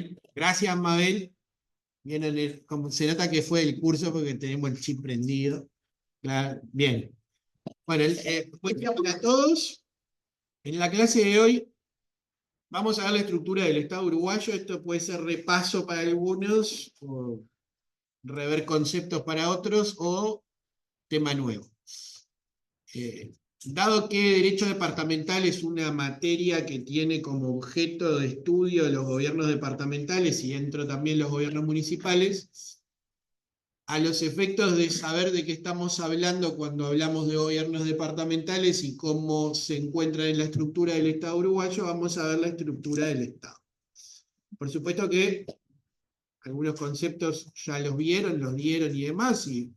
Bien, gracias Mabel. Bien, como se nota que fue el curso porque tenemos el chip prendido. Claro, bien. Bueno, buen día para todos. En la clase de hoy vamos a ver la estructura del Estado uruguayo. Esto puede ser repaso para algunos, o rever conceptos para otros, o tema nuevo. Dado que Derecho Departamental es una materia que tiene como objeto de estudio los gobiernos departamentales y dentro también los gobiernos municipales, a los efectos de saber de qué estamos hablando cuando hablamos de gobiernos departamentales y cómo se encuentran en la estructura del Estado uruguayo, vamos a ver la estructura del Estado. Por supuesto que algunos conceptos ya los vieron, los dieron y demás, y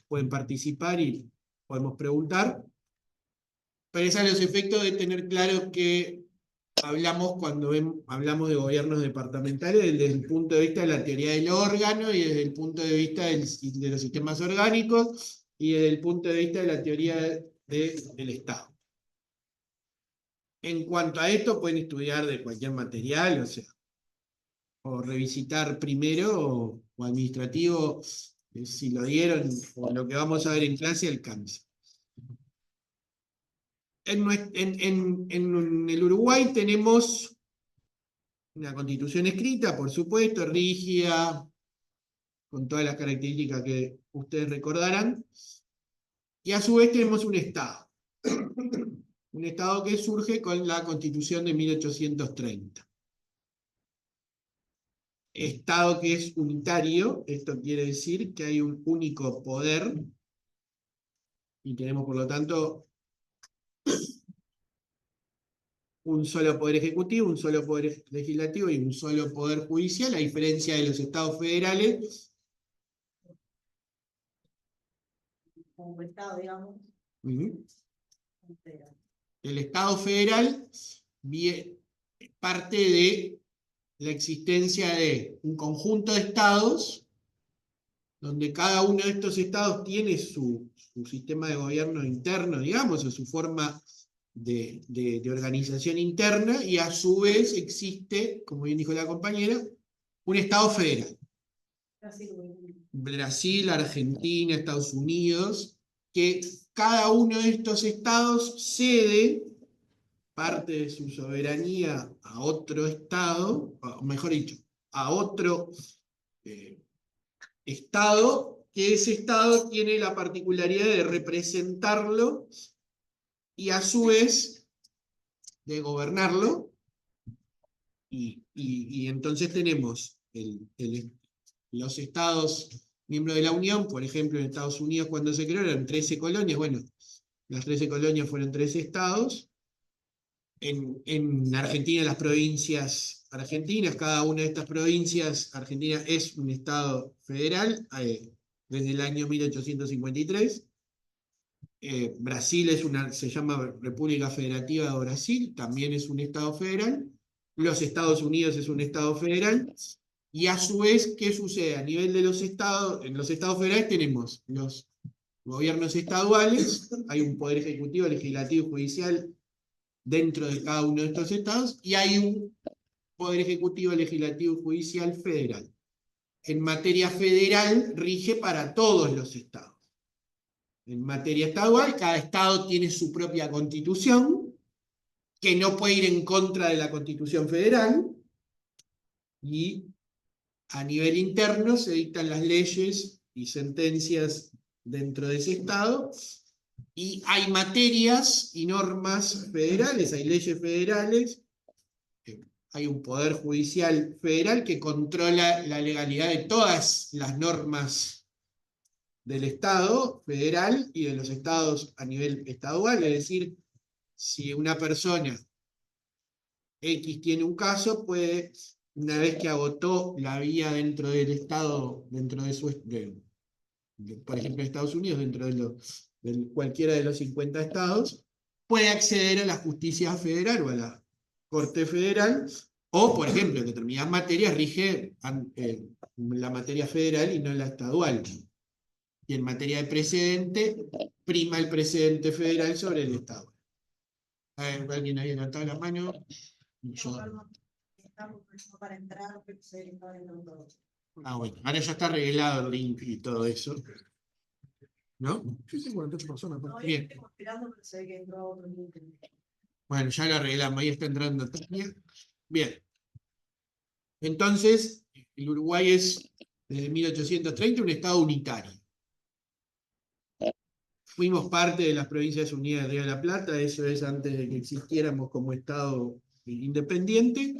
pueden participar y podemos preguntar, pero es a los efectos de tener claro que hablamos cuando hablamos de gobiernos departamentales desde el punto de vista de la teoría del órgano y desde el punto de vista de los sistemas orgánicos y desde el punto de vista de la teoría del Estado. En cuanto a esto, pueden estudiar de cualquier material, o sea, o revisitar primero o administrativo, si lo dieron, o lo que vamos a ver en clase, alcanza. En el Uruguay tenemos una constitución escrita, por supuesto, rígida, con todas las características que ustedes recordarán, y a su vez tenemos un Estado. Un Estado que surge con la Constitución de 1830. Estado que es unitario, esto quiere decir que hay un único poder, y tenemos por lo tanto un solo poder ejecutivo, un solo poder legislativo y un solo poder judicial, a diferencia de los estados federales. Como Estado, digamos. El Estado federal parte de la existencia de un conjunto de estados, donde cada uno de estos estados tiene su sistema de gobierno interno, digamos, o su forma de organización interna, y a su vez existe, como bien dijo la compañera, un Estado federal. Brasil, Argentina, Estados Unidos, que cada uno de estos estados cede parte de su soberanía a otro estado, o mejor dicho, a otro estado, que ese estado tiene la particularidad de representarlo y a su vez de gobernarlo, y entonces tenemos los estados miembros de la Unión. Por ejemplo, en Estados Unidos cuando se creó eran 13 colonias, bueno, las 13 colonias fueron 13 estados. En Argentina, las provincias argentinas, cada una de estas provincias argentinas es un estado federal desde el año 1853. Brasil se llama República Federativa de Brasil, también es un estado federal. Los Estados Unidos es un estado federal. Y a su vez, ¿qué sucede? A nivel de los estados, en los estados federales tenemos los gobiernos estaduales, hay un poder ejecutivo, legislativo y judicial dentro de cada uno de estos estados, y hay un poder ejecutivo, legislativo y judicial federal. En materia federal rige para todos los estados. En materia estadual, cada estado tiene su propia constitución, que no puede ir en contra de la Constitución federal, y a nivel interno se dictan las leyes y sentencias dentro de ese estado, y hay materias y normas federales, hay leyes federales, hay un poder judicial federal que controla la legalidad de todas las normas del Estado federal y de los estados a nivel estadual. Es decir, si una persona X tiene un caso, puede, una vez que agotó la vía dentro del Estado, dentro de su, por ejemplo, en Estados Unidos, dentro de cualquiera de los 50 estados, puede acceder a la justicia federal o a la Corte Federal, o, por ejemplo, en determinadas materias rige la materia federal y no la estadual. Y en materia de precedente, prima el precedente federal sobre el Estado. ¿Alguien había levantado la mano? Yo. estamos para entrar, pero se está viendo todo. Ah, bueno, ahora ya está arreglado el link y todo eso, ¿no? Sí, sí, 48 personas. No, Bien. estamos esperando, pero se ve que entró otro link. Bueno, ya lo arreglamos, ahí está entrando Tania. Bien. Entonces, el Uruguay es, desde 1830, un estado unitario. Fuimos parte de las Provincias Unidas de Río de la Plata, eso es antes de que existiéramos como estado independiente.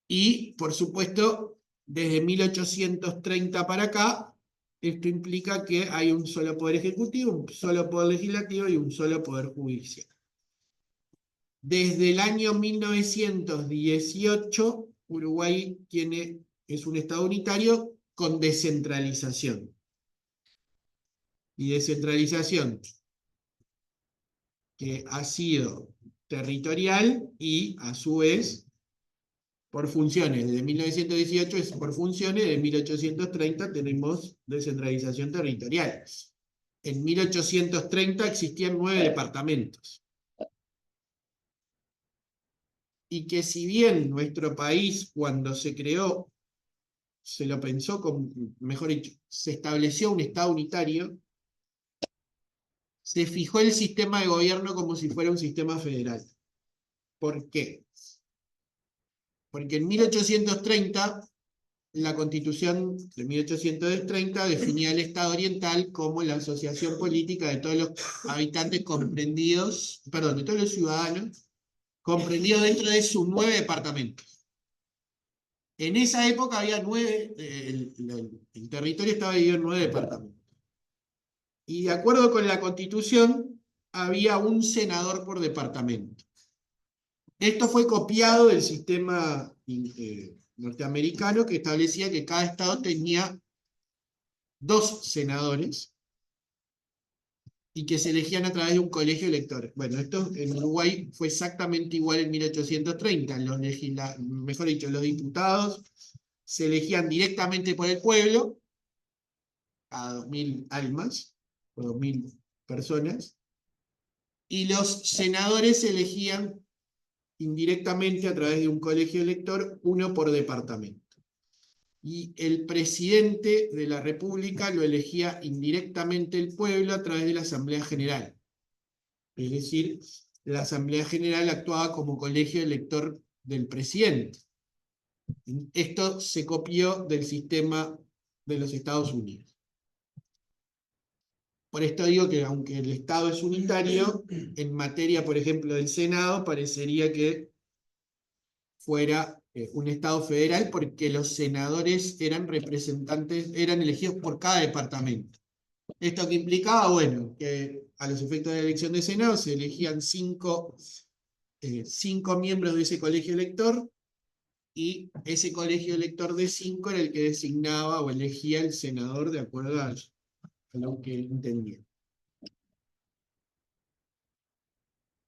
Y, por supuesto, desde 1830 para acá, esto implica que hay un solo poder ejecutivo, un solo poder legislativo y un solo poder judicial. Desde el año 1918, Uruguay es un estado unitario con descentralización. Y descentralización que ha sido territorial y, a su vez, por funciones. Desde 1918 es por funciones, de 1830 tenemos descentralización territorial. En 1830 existían 9 departamentos. Y que si bien nuestro país, cuando se creó, se lo pensó, mejor dicho, se estableció un estado unitario, se fijó el sistema de gobierno como si fuera un sistema federal. ¿Por qué? Porque en 1830, la Constitución de 1830 definía el Estado oriental como la asociación política de todos los habitantes comprendidos, perdón, de todos los ciudadanos, comprendidos dentro de sus 9 departamentos. En esa época había 9, el territorio estaba dividido en 9 departamentos. Y de acuerdo con la Constitución, había un senador por departamento. Esto fue copiado del sistema norteamericano, que establecía que cada estado tenía 2 senadores y que se elegían a través de un colegio elector. Bueno, esto en Uruguay fue exactamente igual en 1830. Mejor dicho, los diputados se elegían directamente por el pueblo, a 2000 almas, o 2000 personas, y los senadores se elegían indirectamente a través de un colegio elector, uno por departamento. Y el presidente de la República lo elegía indirectamente el pueblo a través de la Asamblea General. Es decir, la Asamblea General actuaba como colegio elector del presidente. Esto se copió del sistema de los Estados Unidos. Por esto digo que aunque el Estado es unitario, en materia, por ejemplo, del Senado, parecería que fuera un Estado federal, porque los senadores eran representantes, eran elegidos por cada departamento. ¿Esto que implicaba? Bueno, que a los efectos de la elección de Senado se elegían 5 miembros de ese colegio elector, y ese colegio elector de 5 era el que designaba o elegía el senador de acuerdo a lo que entendía.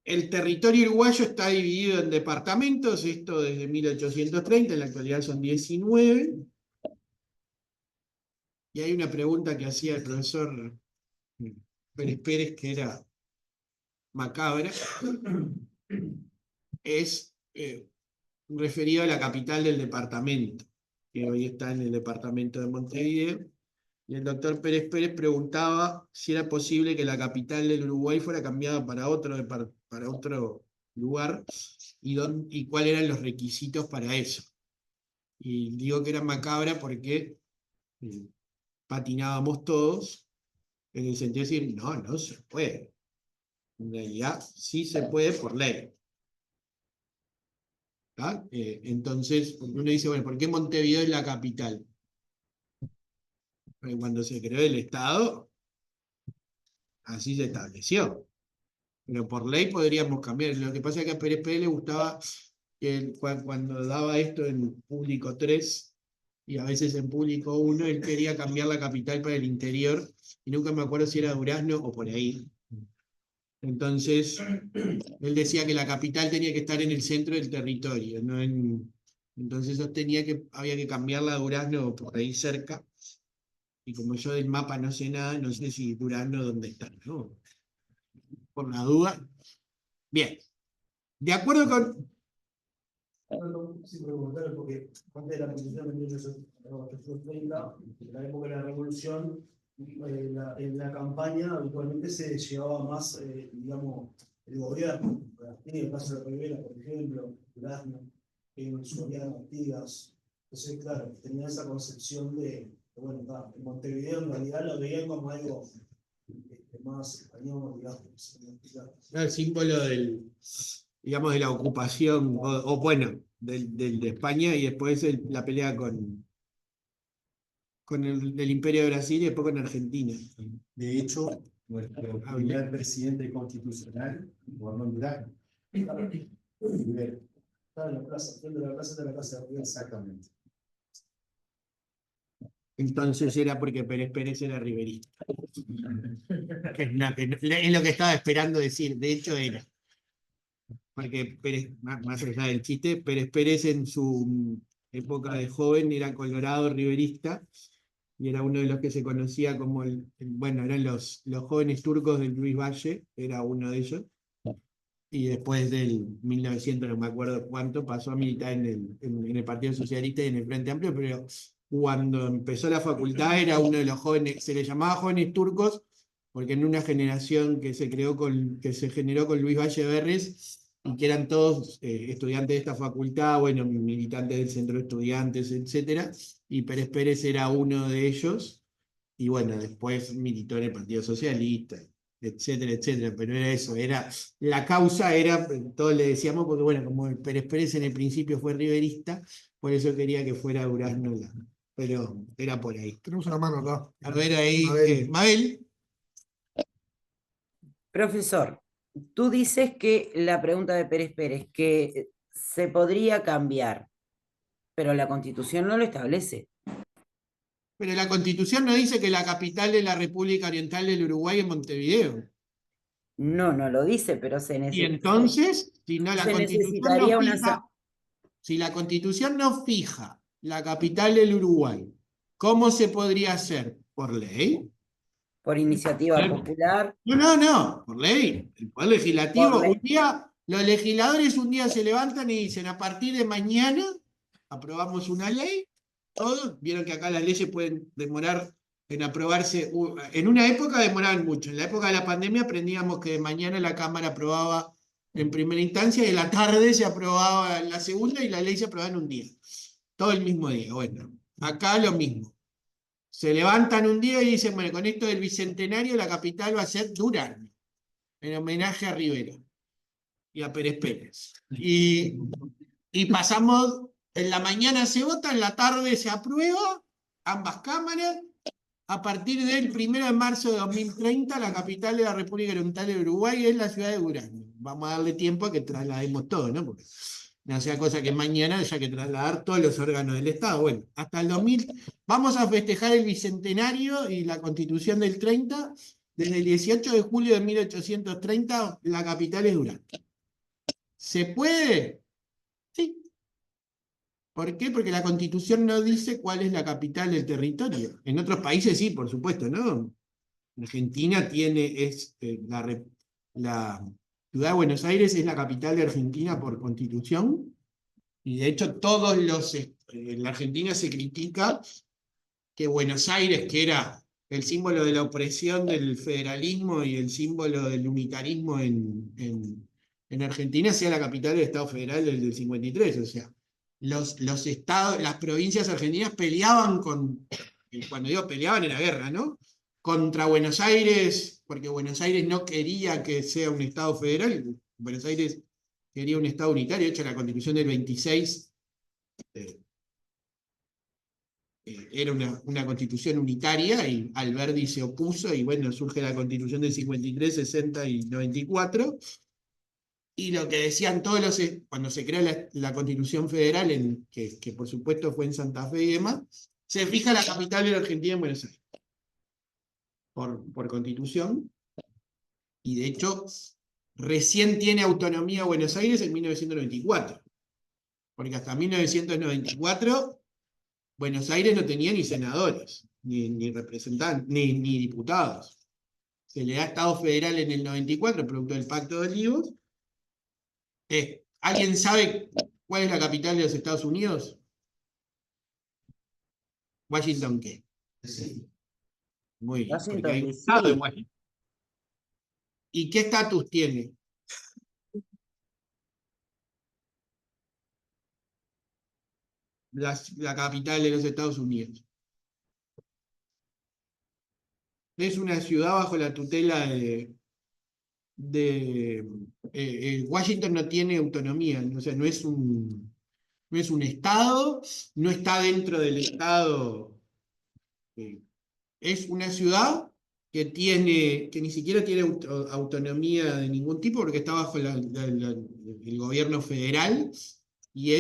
El territorio uruguayo está dividido en departamentos, esto desde 1830, en la actualidad son 19. Y hay una pregunta que hacía el profesor Pérez Pérez, que era macabra, es referido a la capital del departamento, que hoy está en el departamento de Montevideo. Y el doctor Pérez Pérez preguntaba si era posible que la capital del Uruguay fuera cambiada para otro lugar, y cuáles eran los requisitos para eso. Y digo que era macabra porque patinábamos todos, en el sentido de decir, no se puede. En realidad sí se puede por ley. Entonces, uno dice, bueno, ¿por qué Montevideo es la capital? Porque cuando se creó el Estado, así se estableció. Pero por ley podríamos cambiar. Lo que pasa es que a Pérez Pérez le gustaba que cuando daba esto en público 3 y a veces en público 1, él quería cambiar la capital para el interior, y nunca me acuerdo si era Durazno o por ahí. Entonces, él decía que la capital tenía que estar en el centro del territorio, no entonces había que cambiarla a Durazno o por ahí cerca. Y como yo del mapa no sé nada, no sé si Durazno dónde está, ¿no? Por la duda. Bien. De acuerdo con Sí, preguntar, porque antes de la Constitución de 1830, en la época de la Revolución, en la campaña habitualmente se llevaba más, digamos, el gobierno. Tiene el caso de Rivera, por ejemplo, Durazno, Soriano, Artigas. Entonces, claro, tenía esa concepción de, bueno, en Montevideo en realidad lo veían como algo más español, digamos. El símbolo digamos, de la ocupación, o bueno, de España, y después la pelea con el Imperio de Brasil y después con Argentina. De hecho, nuestro primer presidente constitucional gobernó en Durazno. Rivera. Estaba en la plaza, frente a la plaza de la Casa de Rivera. Exactamente. Entonces era porque Pérez Pérez era riverista. Es lo que estaba esperando decir, de hecho era. Porque Pérez, más allá del chiste, Pérez Pérez en su época de joven era colorado riverista y era uno de los que se conocía como bueno, eran los jóvenes turcos del Luis Valle, era uno de ellos. Y después del 1900, no me acuerdo cuánto, pasó a militar en el Partido Socialista y en el Frente Amplio, pero cuando empezó la facultad era uno de los jóvenes, se le llamaba jóvenes turcos, porque en una generación que se generó con Luis Valle Berres, y que eran todos estudiantes de esta facultad, bueno, militantes del centro de estudiantes, etc. Y Pérez Pérez era uno de ellos, y bueno, después militó en el Partido Socialista, etcétera, etcétera, pero era eso, la causa era, todos le decíamos, porque bueno, como el Pérez Pérez en el principio fue riverista, por eso quería que fuera Durazno, pero era por ahí. Tenemos una mano acá. A ver ahí, Mabel. Mabel. Profesor, tú dices que la pregunta de Pérez Pérez, que se podría cambiar, pero la Constitución no lo establece. Pero la Constitución no dice que la capital de la República Oriental del Uruguay es Montevideo. No, no lo dice, pero se Y necesita. entonces, si no, la Se Constitución necesitaría no una fija, si la Constitución no fija la capital del Uruguay, ¿cómo se podría hacer? ¿Por ley? por iniciativa Claro. popular. No, por ley. El Poder Legislativo, Por ley. un día, los legisladores un día se levantan y dicen, a partir de mañana aprobamos una ley. Todos vieron que acá las leyes pueden demorar en aprobarse. En una época demoraban mucho. En la época de la pandemia aprendíamos que de mañana la Cámara aprobaba en primera instancia y de la tarde se aprobaba en la segunda y la ley se aprobaba en un día. Todo el mismo día. Bueno, acá lo mismo. Se levantan un día y dicen, bueno, con esto del bicentenario la capital va a ser Durazno, en homenaje a Rivera y a Pérez Pérez. Y pasamos, en la mañana se vota, en la tarde se aprueba, ambas cámaras. A partir del 1 de marzo de 2030, la capital de la República Oriental de Uruguay es la ciudad de Durazno. Vamos a darle tiempo a que traslademos todo, ¿no? Porque no sea cosa que mañana haya que trasladar todos los órganos del Estado. Bueno, hasta el 2000, vamos a festejar el bicentenario y la Constitución del 30. Desde el 18 de julio de 1830, la capital es Durazno. ¿Se puede? Sí. ¿Por qué? Porque la Constitución no dice cuál es la capital del territorio. En otros países sí, por supuesto, ¿no? Argentina la ciudad de Buenos Aires es la capital de Argentina por Constitución, y de hecho en la Argentina se critica que Buenos Aires, que era el símbolo de la opresión del federalismo y el símbolo del unitarismo en Argentina, sea la capital del Estado Federal del 53, o sea. Los estados, las provincias argentinas peleaban cuando digo peleaban en la guerra, ¿no? Contra Buenos Aires, porque Buenos Aires no quería que sea un estado federal, Buenos Aires quería un estado unitario. De hecho la Constitución del 26 era una constitución unitaria y Alberdi se opuso y bueno, surge la Constitución del 53, 60 y 94. Y lo que decían cuando se creó la Constitución Federal, que por supuesto fue en Santa Fe y demás, se fija la capital de la Argentina en Buenos Aires, por Constitución, y de hecho recién tiene autonomía Buenos Aires en 1994, porque hasta 1994 Buenos Aires no tenía ni senadores, ni representantes, ni diputados. Se le da Estado Federal en el 94, producto del Pacto de Olivos. ¿Alguien sabe ¿Cuál es la capital de los Estados Unidos? Washington, ¿qué? Sí. Muy bien, porque Washington, hay un D.C. estado en Washington. ¿Y qué estatus tiene? La capital de los Estados Unidos. Es una ciudad bajo la tutela Washington no tiene autonomía, o sea, no es un estado, no está dentro del estado. Es una ciudad que ni siquiera tiene autonomía de ningún tipo porque está bajo el gobierno federal y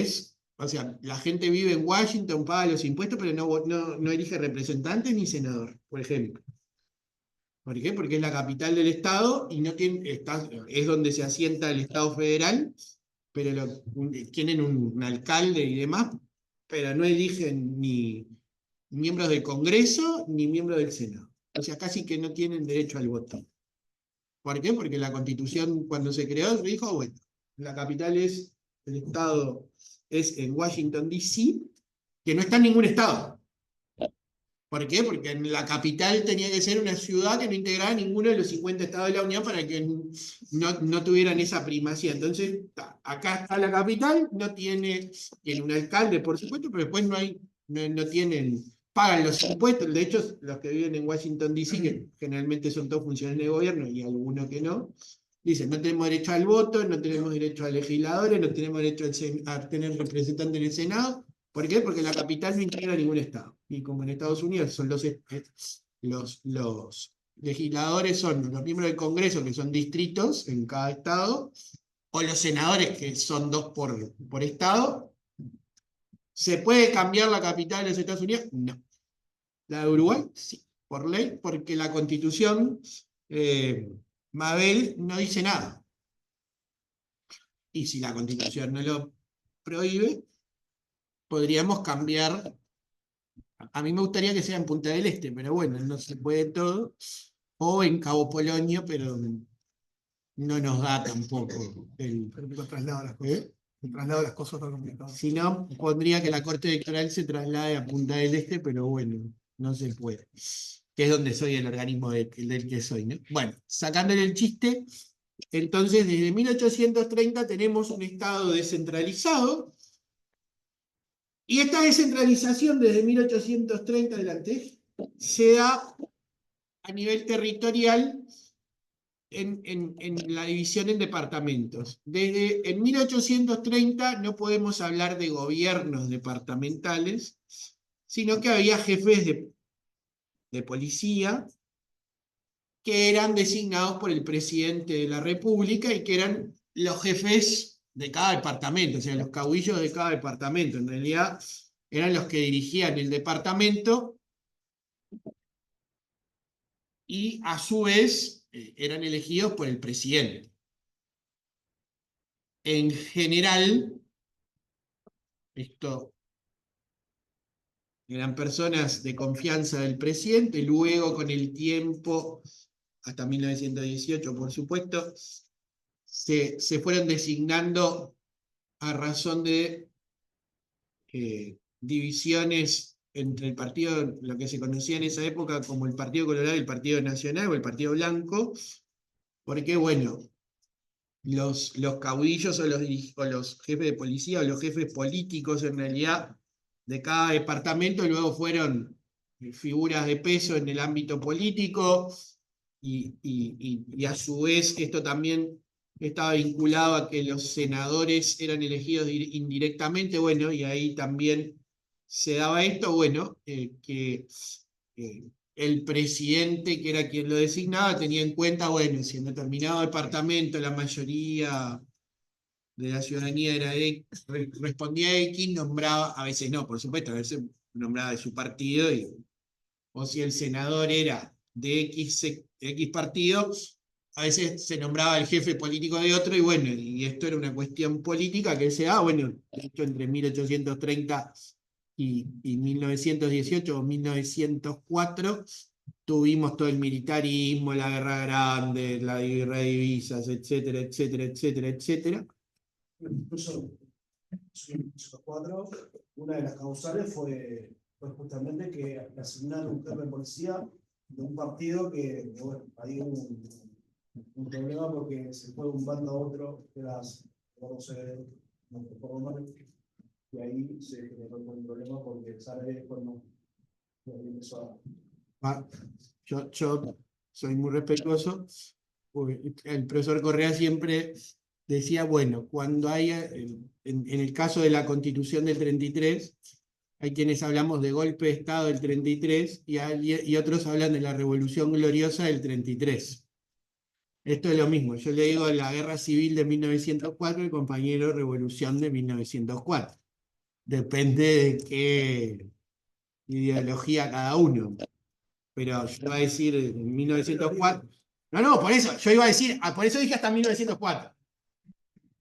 o sea, la gente vive en Washington, paga los impuestos, pero no elige representantes ni senador, por ejemplo. ¿Por qué? Porque es la capital del estado y no es donde se asienta el estado federal, pero tienen un alcalde y demás, pero no eligen ni miembros del Congreso ni miembros del Senado. O sea, casi que no tienen derecho al voto. ¿Por qué? Porque la Constitución, cuando se creó, dijo, bueno, la capital el estado es en Washington, D.C., que no está en ningún estado. ¿Por qué? Porque la capital tenía que ser una ciudad que no integrara ninguno de los 50 estados de la Unión para que no tuvieran esa primacía. Entonces, acá está la capital, tiene un alcalde, por supuesto, pero después no tienen, pagan los impuestos. De hecho, los que viven en Washington, D.C., que generalmente son todos funcionarios de gobierno y algunos que no, dicen, no tenemos derecho al voto, no tenemos derecho a legisladores, no tenemos derecho a tener representantes en el Senado. ¿Por qué? Porque la capital no integra ningún estado. Y como en Estados Unidos son los legisladores, son los miembros del Congreso, que son distritos en cada estado, o los senadores, que son 2 por estado. ¿Se puede cambiar la capital de los Estados Unidos? No. ¿La de Uruguay? Sí, por ley, porque la Constitución, Mabel, no dice nada. Y si la Constitución no lo prohíbe, podríamos cambiar. A mí me gustaría que sea en Punta del Este, pero bueno, no se puede todo. O en Cabo Polonio, pero no nos da tampoco el traslado las cosas. ¿eh? El traslado de las cosas está complicado. Si no, pondría que la Corte Electoral se traslade a Punta del Este, pero bueno, no se puede. Que es donde soy el organismo del que soy, ¿no? Bueno, sacándole el chiste, entonces desde 1830 tenemos un Estado descentralizado. Y esta descentralización desde 1830 adelante se da a nivel territorial en la división en departamentos. En 1830 no podemos hablar de gobiernos departamentales, sino que había jefes de policía que eran designados por el presidente de la República y que eran los jefes de cada departamento, o sea, los caudillos de cada departamento. En realidad eran los que dirigían el departamento y a su vez eran elegidos por el presidente. En general, eran personas de confianza del presidente, luego con el tiempo, hasta 1918 por supuesto, se fueron designando a razón de divisiones entre el partido, lo que se conocía en esa época como el Partido Colorado y el Partido Nacional o el Partido Blanco, porque bueno, los caudillos o los jefes de policía o los jefes políticos en realidad de cada departamento luego fueron figuras de peso en el ámbito político y a su vez esto también estaba vinculado a que los senadores eran elegidos indirectamente, bueno, y ahí también se daba esto, bueno, que el presidente, que era quien lo designaba, tenía en cuenta, bueno, si en determinado departamento la mayoría de la ciudadanía respondía a X, nombraba, a veces no, por supuesto, a veces nombraba de su partido, o si el senador era de X partido, a veces se nombraba el jefe político de otro, y bueno, y esto era una cuestión política que se da, bueno, de hecho entre 1830 y 1918 o 1904 tuvimos todo el militarismo, la guerra grande, la guerra de divisas, etcétera, etcétera, etcétera, etcétera. Incluso 1904, una de las causales fue justamente que asignaron un jefe de policía de un partido que bueno, ahí hubo un problema porque se fue de un bando a otro de las, vamos a ver, y ahí se generó un problema porque sale después no empezó Ah, yo soy muy respetuoso, porque el profesor Correa siempre decía, bueno, cuando haya, en el caso de la Constitución del 33, hay quienes hablamos de golpe de Estado del 33 y otros hablan de la Revolución Gloriosa del 33. Esto es lo mismo, yo le digo la Guerra Civil de 1904 y compañero Revolución de 1904. Depende de qué ideología cada uno. Pero yo iba a decir en 1904. No, por eso, yo iba a decir, por eso dije hasta 1904.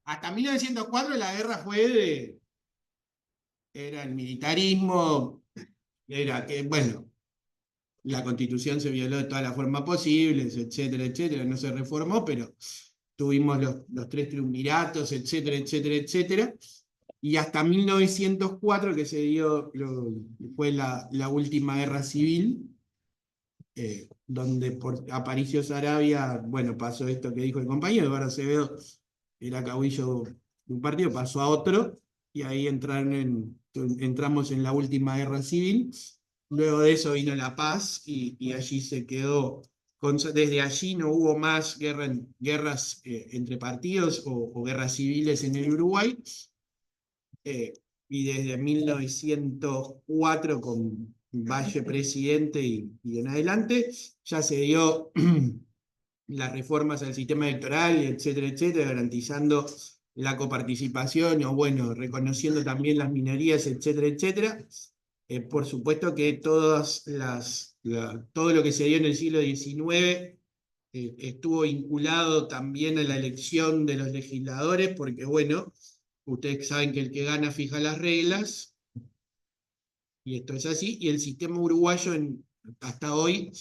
Hasta 1904 la guerra fue era el militarismo, era que, bueno, la Constitución se violó de todas las formas posibles, etcétera, etcétera, no se reformó, pero tuvimos los tres triunviratos, etcétera, etcétera, etcétera. Y hasta 1904, que se dio, fue la última guerra civil, donde por Aparicio Saravia, bueno, pasó esto que dijo el compañero, Eduardo Acevedo era caudillo de un partido, pasó a otro, y ahí entramos en la última guerra civil. Luego de eso vino la paz, y allí se quedó. Desde allí no hubo más guerras entre partidos o guerras civiles en el Uruguay. Y desde 1904, con Valle presidente y en adelante, ya se dio las reformas al sistema electoral, etcétera, etcétera, garantizando la coparticipación, o bueno, reconociendo también las minorías, etcétera, etcétera. Por supuesto que todo lo que se dio en el siglo XIX estuvo vinculado también a la elección de los legisladores, porque bueno, ustedes saben que el que gana fija las reglas, y esto es así, y el sistema uruguayo hasta hoy,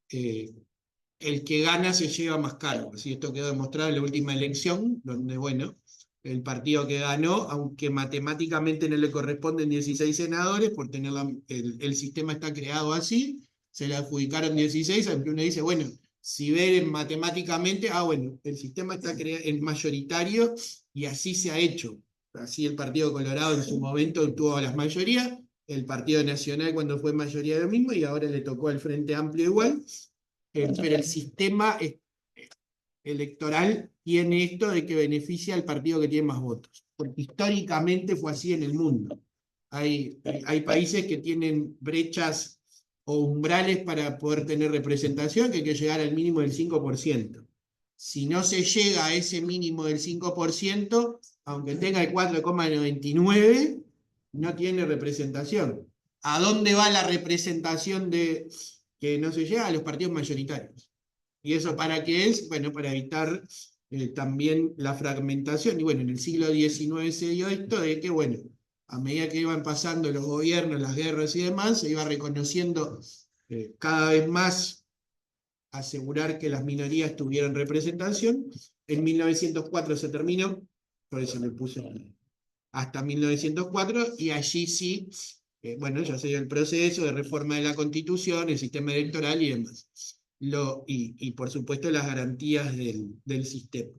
el que gana se lleva más cargos, y esto quedó demostrado en la última elección, donde, bueno, el partido que ganó, aunque matemáticamente no le corresponden 16 senadores, por tener el sistema está creado así, se le adjudicaron 16, aunque uno dice, bueno, si ven matemáticamente, bueno, el sistema está es mayoritario, y así se ha hecho. Así el Partido Colorado en su momento obtuvo las mayorías, el Partido Nacional cuando fue mayoría lo mismo, y ahora le tocó al Frente Amplio igual. Pero el sistema electoral tiene esto de que beneficia al partido que tiene más votos, porque históricamente fue así en el mundo. Hay países que tienen brechas o umbrales para poder tener representación, que hay que llegar al mínimo del 5%. Si no se llega a ese mínimo del 5%, aunque tenga el 4,99, no tiene representación. ¿A dónde va la representación que no se llega? A los partidos mayoritarios. ¿Y eso para qué es? Bueno, para evitar también la fragmentación. Y bueno, en el siglo XIX se dio esto de que, bueno, a medida que iban pasando los gobiernos, las guerras y demás, se iba reconociendo cada vez más asegurar que las minorías tuvieran representación. En 1904 se terminó, por eso le puse hasta 1904, y allí sí, bueno, ya se dio el proceso de reforma de la Constitución, el sistema electoral y demás. Y por supuesto las garantías del sistema.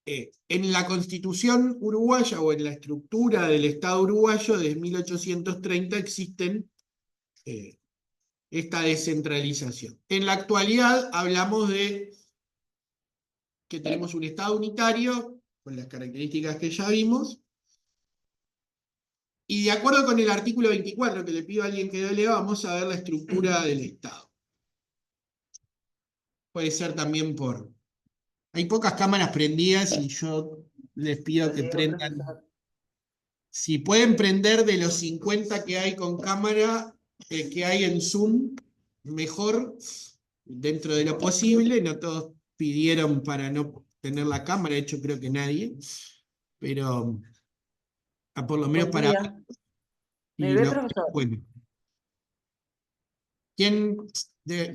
En la Constitución uruguaya, o en la estructura del Estado uruguayo, desde 1830 existen esta descentralización. En la actualidad hablamos de que tenemos un Estado unitario, con las características que ya vimos, y de acuerdo con el artículo 24, que le pido a alguien que lo lea, vamos a ver la estructura del Estado. Puede ser también por... Hay pocas cámaras prendidas y yo les pido que prendan... Si pueden prender de los 50 que hay con cámara, que hay en Zoom, mejor, dentro de lo posible. No todos pidieron para no tener la cámara, de hecho creo que nadie, pero por lo menos Buen para... día. ¿Me ve, profesor? Bueno.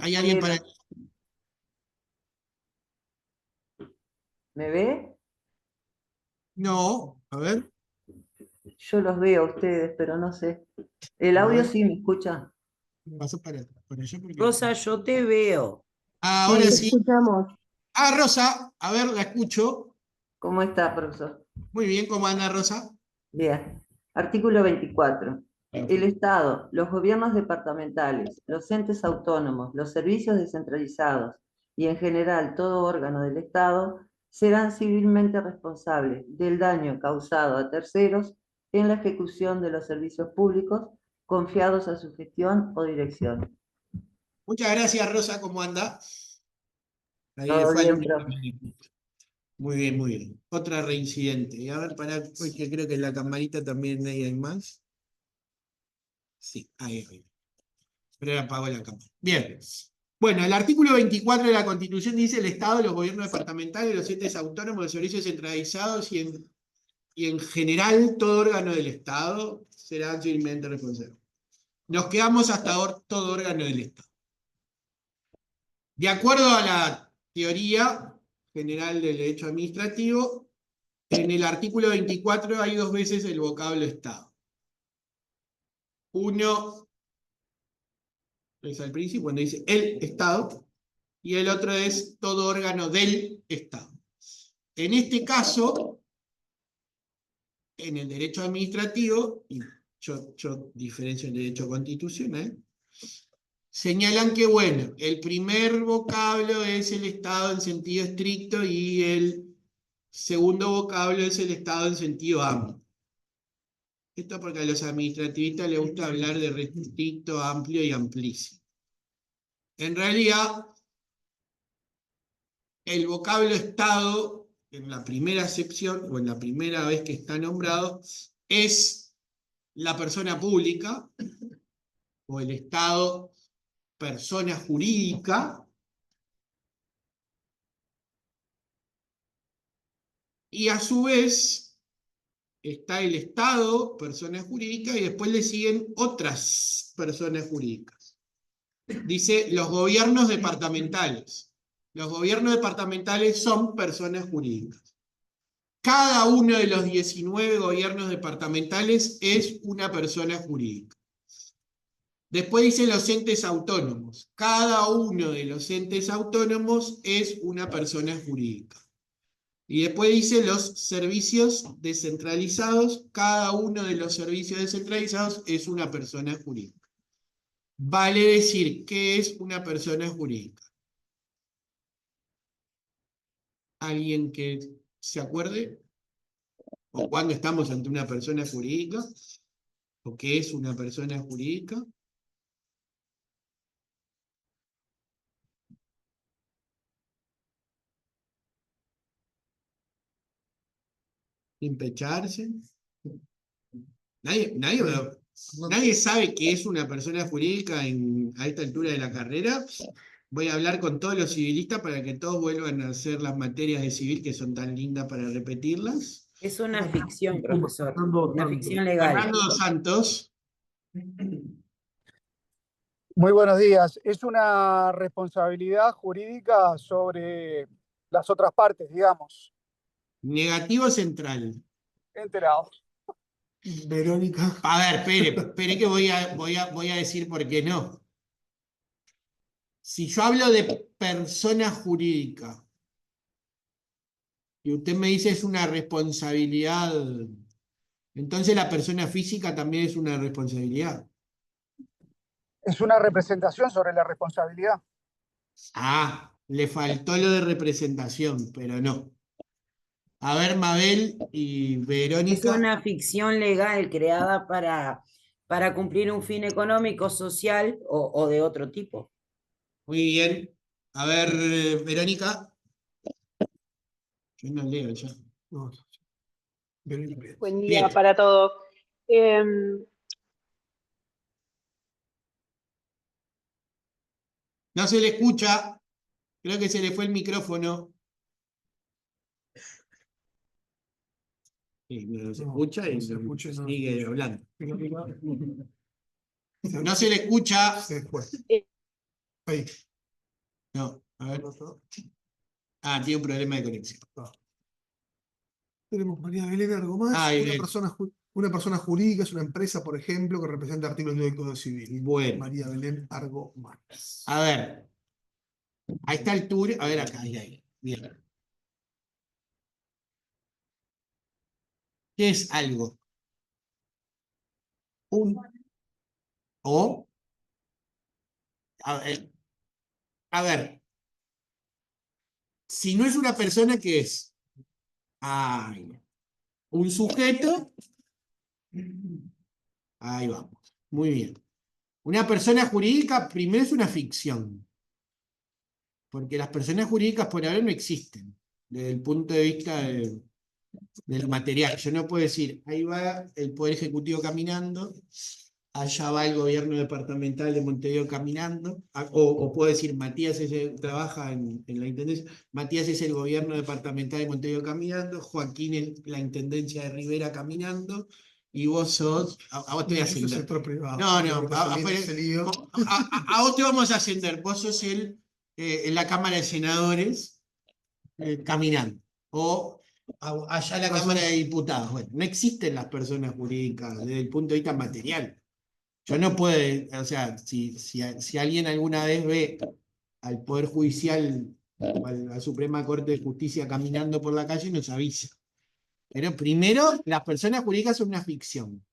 ¿Hay alguien para...? ¿Me ve? No, a ver. Yo los veo a ustedes, pero no sé. El A audio ver. sí me escucha. Paso para allá porque... Rosa, yo te veo. Ahora sí. escuchamos. Rosa, a ver, la escucho. ¿Cómo está, profesor? Muy bien, ¿cómo anda Rosa? Bien. Artículo 24. El Estado, los gobiernos departamentales, los entes autónomos, los servicios descentralizados y en general todo órgano del Estado serán civilmente responsables del daño causado a terceros en la ejecución de los servicios públicos confiados a su gestión o dirección. Muchas gracias, Rosa, ¿cómo anda? Ahí Todo fue al bien, único. profe. Muy bien, muy bien. Otra reincidente. Y a ver, porque creo que en la camarita también hay más. Sí, ahí. Pero apagó la cámara. Bien. Bueno, el artículo 24 de la Constitución dice: el Estado, los gobiernos departamentales, los entes autónomos, los servicios centralizados y en general todo órgano del Estado serán civilmente responsables. Nos quedamos hasta ahora todo órgano del Estado. De acuerdo a la teoría general del derecho administrativo, en el artículo 24 hay 2 veces el vocablo Estado. Uno es al principio, cuando dice el Estado, y el otro es todo órgano del Estado. En este caso, en el derecho administrativo, y yo diferencio el derecho constitucional, señalan que, bueno, el primer vocablo es el Estado en sentido estricto y el segundo vocablo es el Estado en sentido amplio. Esto porque a los administrativistas les gusta hablar de restricto, amplio y amplísimo. En realidad, el vocablo Estado, en la primera acepción, o en la primera vez que está nombrado, es la persona pública, o el Estado, persona jurídica, y a su vez está el Estado, persona jurídica, y después le siguen otras personas jurídicas. Dice los gobiernos departamentales. Los gobiernos departamentales son personas jurídicas. Cada uno de los 19 gobiernos departamentales es una persona jurídica. Después dice los entes autónomos. Cada uno de los entes autónomos es una persona jurídica. Y después dice los servicios descentralizados. Cada uno de los servicios descentralizados es una persona jurídica. Vale decir, ¿qué es una persona jurídica? ¿Alguien que se acuerde? ¿O cuándo estamos ante una persona jurídica? ¿O qué es una persona jurídica? Impecharse. Nadie sabe qué es una persona jurídica a esta altura de la carrera. Voy a hablar con todos los civilistas para que todos vuelvan a hacer las materias de civil que son tan lindas para repetirlas. Es una ficción, profesor. Una ficción legal. Fernando dos Santos. Muy buenos días. Es una responsabilidad jurídica sobre las otras partes, digamos. Negativo central. Enterado. Verónica. A ver, espere que voy a decir por qué no. Si yo hablo de persona jurídica y usted me dice es una responsabilidad, entonces la persona física también es una responsabilidad. Es una representación sobre la responsabilidad. Le faltó lo de representación, pero no. A ver, Mabel y Verónica. Es una ficción legal creada para cumplir un fin económico, social o de otro tipo. Muy bien. A ver, Verónica. Yo no leo ya. No. Buen día Bien. para todos. No se le escucha. Creo que se le fue el micrófono. Sí, no se escucha y sigue hablando. No se le escucha. eh, No, a ver. Tiene un problema de conexión. Tenemos María Belén Argomás, Ah, bien. una persona jurídica, es una empresa, por ejemplo, que representa artículos del Código Civil. Bueno, María Belén Argomás. a ver. A esta altura, a ver acá, ahí. Bien. ¿Qué es algo? O, a ver, si no es una persona, ¿qué es? Ay, un sujeto. Ahí vamos. Muy bien. Una persona jurídica, primero es una ficción. Porque las personas jurídicas por ahora no existen. Desde el punto de vista del material. Yo no puedo decir, ahí va el Poder Ejecutivo caminando, allá va el gobierno departamental de Montevideo caminando, o puedo decir, Matías trabaja en la Intendencia, Matías es el gobierno departamental de Montevideo caminando, Joaquín es la Intendencia de Rivera caminando, y vos sos, a vos te voy a ascender. Sector privado. No, a vos te vamos a ascender, vos sos en la Cámara de Senadores caminando, o allá en la Cámara de Diputados. Bueno, no existen las personas jurídicas desde el punto de vista material. Yo no puedo, o sea, si alguien alguna vez ve al Poder Judicial o a la Suprema Corte de Justicia caminando por la calle, nos avisa. Pero primero, las personas jurídicas son una ficción.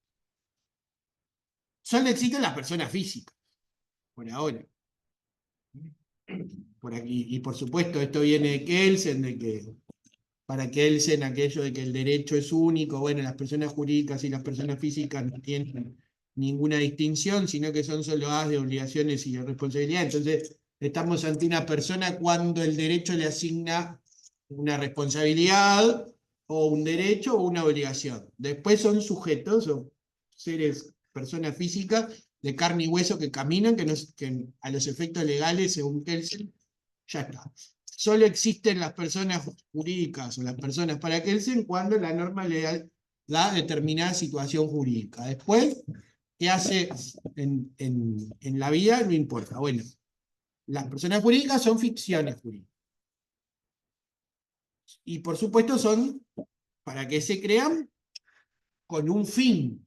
Solo existen las personas físicas, por ahora. Por aquí. Y por supuesto, esto viene de Kelsen, de que para Kelsen aquello de que el derecho es único, bueno, las personas jurídicas y las personas físicas no tienen ninguna distinción, sino que son solo de obligaciones y de responsabilidad. Entonces, estamos ante una persona cuando el derecho le asigna una responsabilidad o un derecho o una obligación. Después son sujetos o seres, personas físicas de carne y hueso que caminan, que a los efectos legales, según Kelsen, ya está. Solo existen las personas jurídicas o las personas para Kelsen cuando la norma legal da determinada situación jurídica. Después, ¿qué hace en la vida? No importa. Bueno, las personas jurídicas son ficciones jurídicas. Y por supuesto son, para que se crean, con un fin.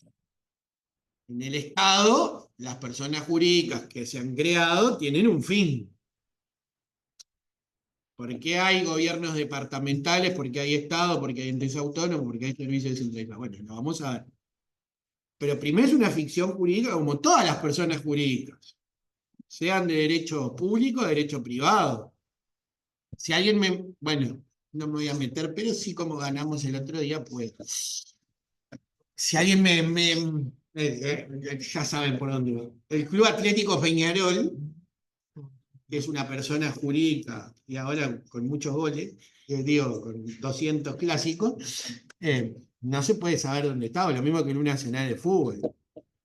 En el Estado, las personas jurídicas que se han creado tienen un fin. ¿Por qué hay gobiernos departamentales? ¿Por qué hay Estado? ¿Por qué hay entes autónomos? ¿Por qué hay servicios descentralizados? Bueno, lo vamos a ver. Pero primero es una ficción jurídica como todas las personas jurídicas, sean de derecho público o de derecho privado. Si alguien bueno, no me voy a meter, pero sí como ganamos el otro día, pues. Si alguien ya saben por dónde va. El Club Atlético Peñarol, que es una persona jurídica y ahora con muchos goles, digo, con 200 clásicos, no se puede saber dónde estaba, lo mismo que en un Nacional de fútbol.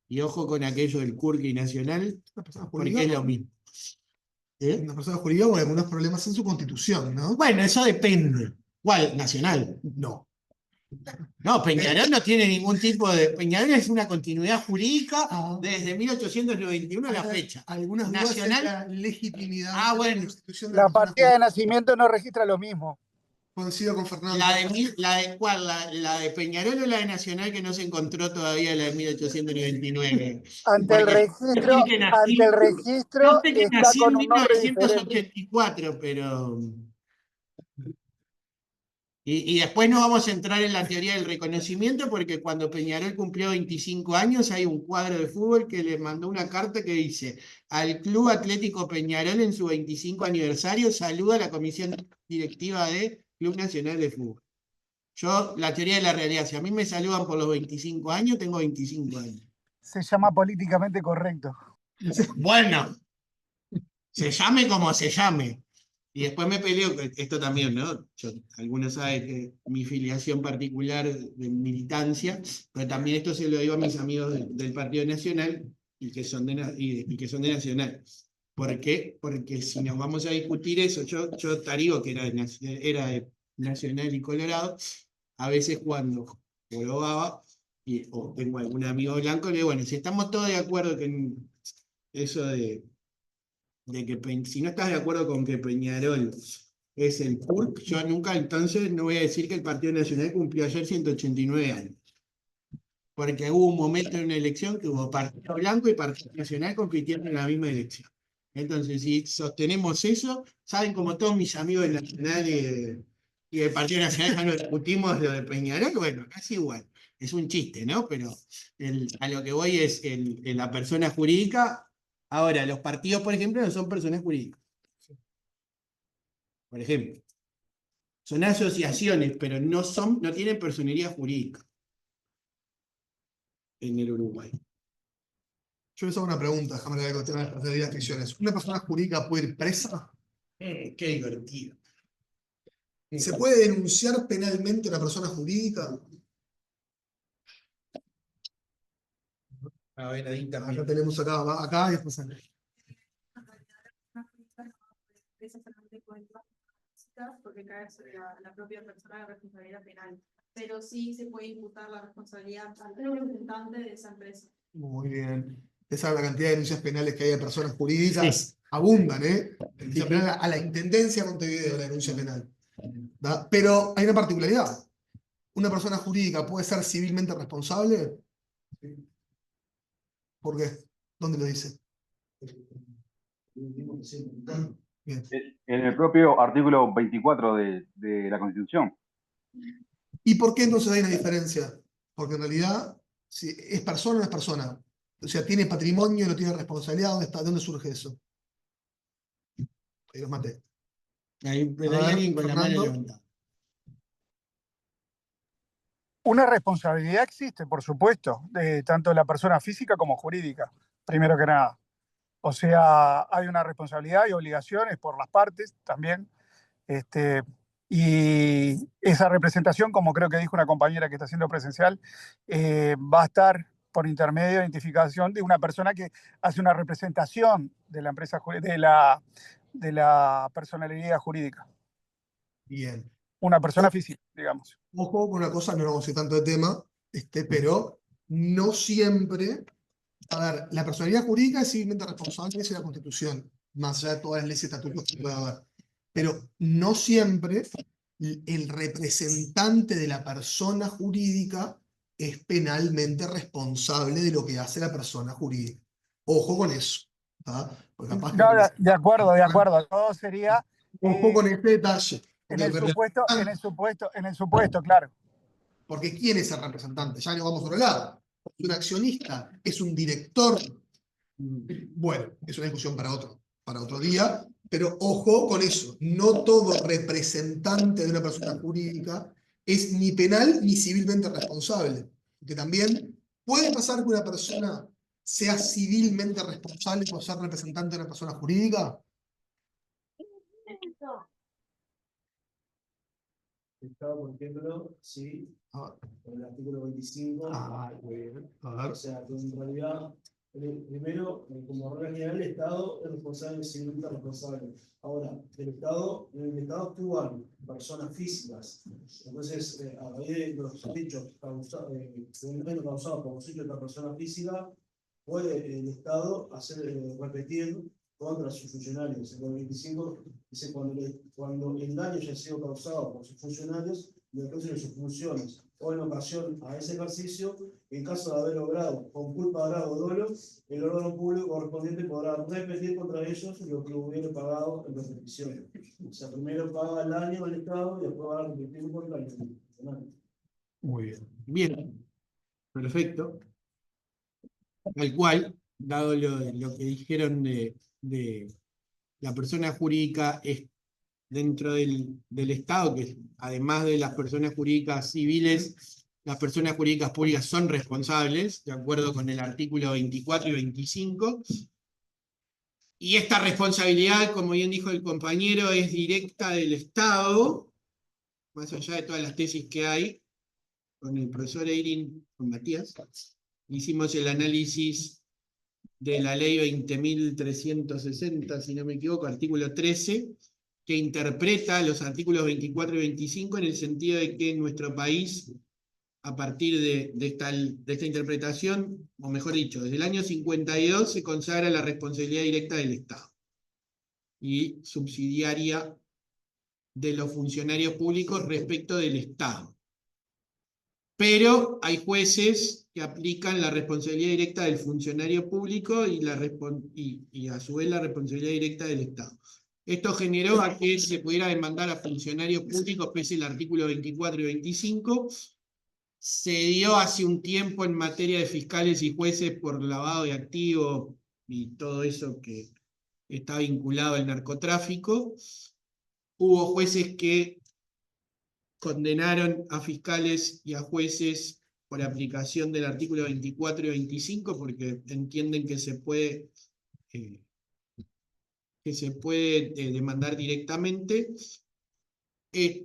Y ojo con aquello del Curqui Nacional, porque es lo mismo. Una persona jurídica con algunos problemas en su constitución, ¿no? Bueno, eso depende. ¿Cuál? ¿Nacional? No. No, Peñarol no tiene ningún tipo de... Peñarol es una continuidad jurídica desde 1891 a la fecha. Algunas Nacional, dudas en la legitimidad Ah, de bueno. la constitución de La la persona partida de jurídica. nacimiento no registra lo mismo. Coincido con Fernando. ¿Cuál? ¿La de Peñarol o la de Nacional que no se encontró todavía, la de 1899? Ante el Porque registro, yo sé que nací, ante el registro yo sé que está nací en con un nombre diferente. 1984, pero... Y después no vamos a entrar en la teoría del reconocimiento porque cuando Peñarol cumplió 25 años hay un cuadro de fútbol que le mandó una carta que dice: al Club Atlético Peñarol en su 25 aniversario saluda a la comisión directiva de Club Nacional de Fútbol. Yo, la teoría de la realidad, si a mí me saludan por los 25 años, tengo 25 años. Se llama políticamente correcto. Bueno, se llame como se llame. Y después me peleo, esto también, ¿no? Algunos saben que mi filiación particular de militancia, pero también esto se lo digo a mis amigos del Partido Nacional y que son de Nacional. ¿Por qué? Porque si nos vamos a discutir eso, yo Tarío, que era de Nacional y Colorado, a veces cuando probaba, o tengo algún amigo blanco, le digo, bueno, si estamos todos de acuerdo que eso de que si no estás de acuerdo con que Peñarol es el PURC. Yo nunca, entonces, no voy a decir que el Partido Nacional cumplió ayer 189 años. Porque hubo un momento en una elección que hubo Partido Blanco y Partido Nacional compitieron en la misma elección. Entonces, si sostenemos eso, saben, como todos mis amigos del Nacional y del Partido Nacional ya no discutimos lo de Peñarol, bueno, casi igual. Es un chiste, ¿no? Pero a lo que voy es la persona jurídica. Ahora, los partidos, por ejemplo, no son personas jurídicas. Por ejemplo, son asociaciones, pero no tienen personería jurídica en el Uruguay. Yo les hago una pregunta, déjame ver con el tema de las ficciones. ¿Una persona jurídica puede ir presa? Qué divertido. ¿Se puede denunciar penalmente a una persona jurídica? A ver, ahí Acá también. tenemos acá y después acá. Porque cae sobre la propia persona la responsabilidad penal, pero sí se puede imputar la responsabilidad al representante de esa empresa. Muy bien. Esa es la cantidad de denuncias penales que hay de personas jurídicas. Sí. Abundan, ¿eh? Denuncia penal a la Intendencia de Montevideo, la denuncia penal. ¿Da? Pero hay una particularidad. ¿Una persona jurídica puede ser civilmente responsable? ¿Por qué? ¿Dónde lo dice? Bien. En el propio artículo 24 de la Constitución. ¿Y por qué entonces hay una diferencia? Porque en realidad, si es persona o no es persona. O sea, ¿tiene patrimonio, no tiene responsabilidad? ¿Dónde está? ¿De dónde surge eso? Ahí los maté. Hay alguien con la mano levantada. Una responsabilidad existe, por supuesto, de tanto la persona física como jurídica, primero que nada. O sea, hay una responsabilidad y obligaciones por las partes también. Y esa representación, como creo que dijo una compañera que está haciendo presencial, va a estar por intermedio de identificación de una persona que hace una representación de la empresa, de la personalidad jurídica. Bien. Una persona física, digamos. Ojo con una cosa, no vamos a ir tanto de tema, pero no siempre. A ver, la personalidad jurídica es civilmente responsable, es la Constitución, más allá de todas las leyes y estatutos que pueda haber. Pero no siempre el representante de la persona jurídica es penalmente responsable de lo que hace la persona jurídica. Ojo con eso. No, de acuerdo. Todo sería... Ojo con este detalle. En el supuesto, claro. Porque ¿quién es el representante? Ya no vamos a otro lado. ¿Es un accionista? ¿Es un director? Bueno, es una discusión para otro día, pero ojo con eso. No todo representante de una persona jurídica es ni penal ni civilmente responsable. Porque también puede pasar que una persona sea civilmente responsable por ser representante de una persona jurídica. Estado, por ejemplo, sí, en el artículo 25. Muy bien. A ver. O sea, que en realidad, primero, como regla general, el Estado es responsable, civilmente responsable. Ahora, en el Estado actúan personas físicas. Entonces, a raíz de los hechos causados por los hechos de la persona física, puede el Estado repetir contra sus funcionarios. En el 25 dice cuando el daño haya sido causado por sus funcionarios y entonces de sus funciones o en ocasión a ese ejercicio, en caso de haber logrado con culpa, grado o dolo, el órgano público correspondiente podrá repetir contra ellos lo que hubiera pagado en repetición. O sea, primero paga el daño al Estado y después va a repetir contra el funcionario. Muy bien. Bien, perfecto. Tal cual, dado lo que dijeron de la persona jurídica es dentro del Estado, que además de las personas jurídicas civiles, las personas jurídicas públicas son responsables, de acuerdo con el artículo 24 y 25. Y esta responsabilidad, como bien dijo el compañero, es directa del Estado, más allá de todas las tesis que hay, con el profesor Eirin, con Matías, hicimos el análisis de la ley 20.360, si no me equivoco, artículo 13, que interpreta los artículos 24 y 25 en el sentido de que en nuestro país, a partir de esta interpretación, o mejor dicho, desde el año 52 se consagra la responsabilidad directa del Estado y subsidiaria de los funcionarios públicos respecto del Estado. Pero hay jueces que aplican la responsabilidad directa del funcionario público y a su vez la responsabilidad directa del Estado. Esto generó a que se pudiera demandar a funcionarios públicos pese al artículo 24 y 25. Se dio hace un tiempo en materia de fiscales y jueces por lavado de activos y todo eso que está vinculado al narcotráfico. Hubo jueces que condenaron a fiscales y a jueces por aplicación del artículo 24 y 25 porque entienden que se puede demandar directamente.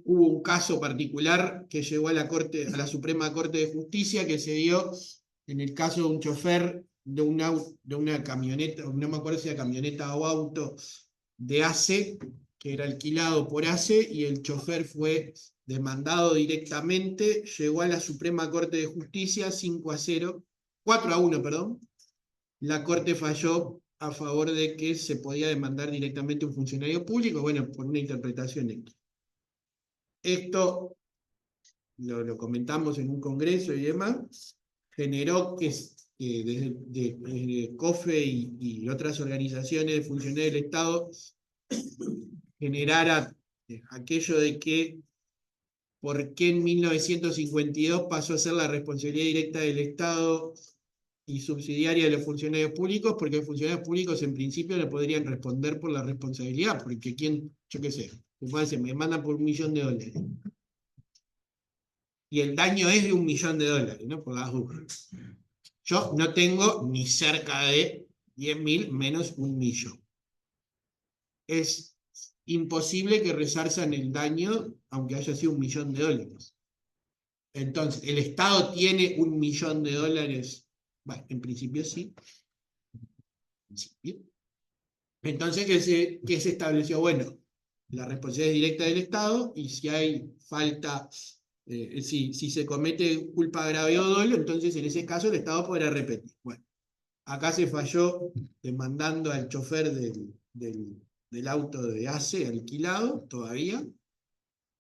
Hubo un caso particular que llegó a la Suprema Corte de Justicia que se dio en el caso de un chofer de una camioneta, no me acuerdo si era camioneta o auto de ACE, que era alquilado por ACE, y el chofer fue demandado directamente, llegó a la Suprema Corte de Justicia 4-1, perdón. La Corte falló a favor de que se podía demandar directamente a un funcionario público, bueno, por una interpretación X. Esto lo comentamos en un congreso y demás, generó que desde COFE y otras organizaciones de funcionarios del Estado generara aquello de que por qué en 1952 pasó a ser la responsabilidad directa del Estado y subsidiaria de los funcionarios públicos, porque los funcionarios públicos en principio no podrían responder por la responsabilidad, porque yo qué sé, me mandan por $1 millón. Y el daño es de $1 millón, ¿no? Por las dudas. Yo no tengo ni cerca de 10.000, menos $1 millón. Es imposible que resarzan el daño, aunque haya sido $1 millón. Entonces, ¿el Estado tiene $1 millón? Bueno, en principio sí. Entonces, ¿qué se estableció? Bueno, la responsabilidad es directa del Estado, y si hay falta, si se comete culpa grave o dolo, entonces en ese caso el Estado podrá repetir. Bueno, acá se falló demandando al chofer del auto de ACE alquilado todavía,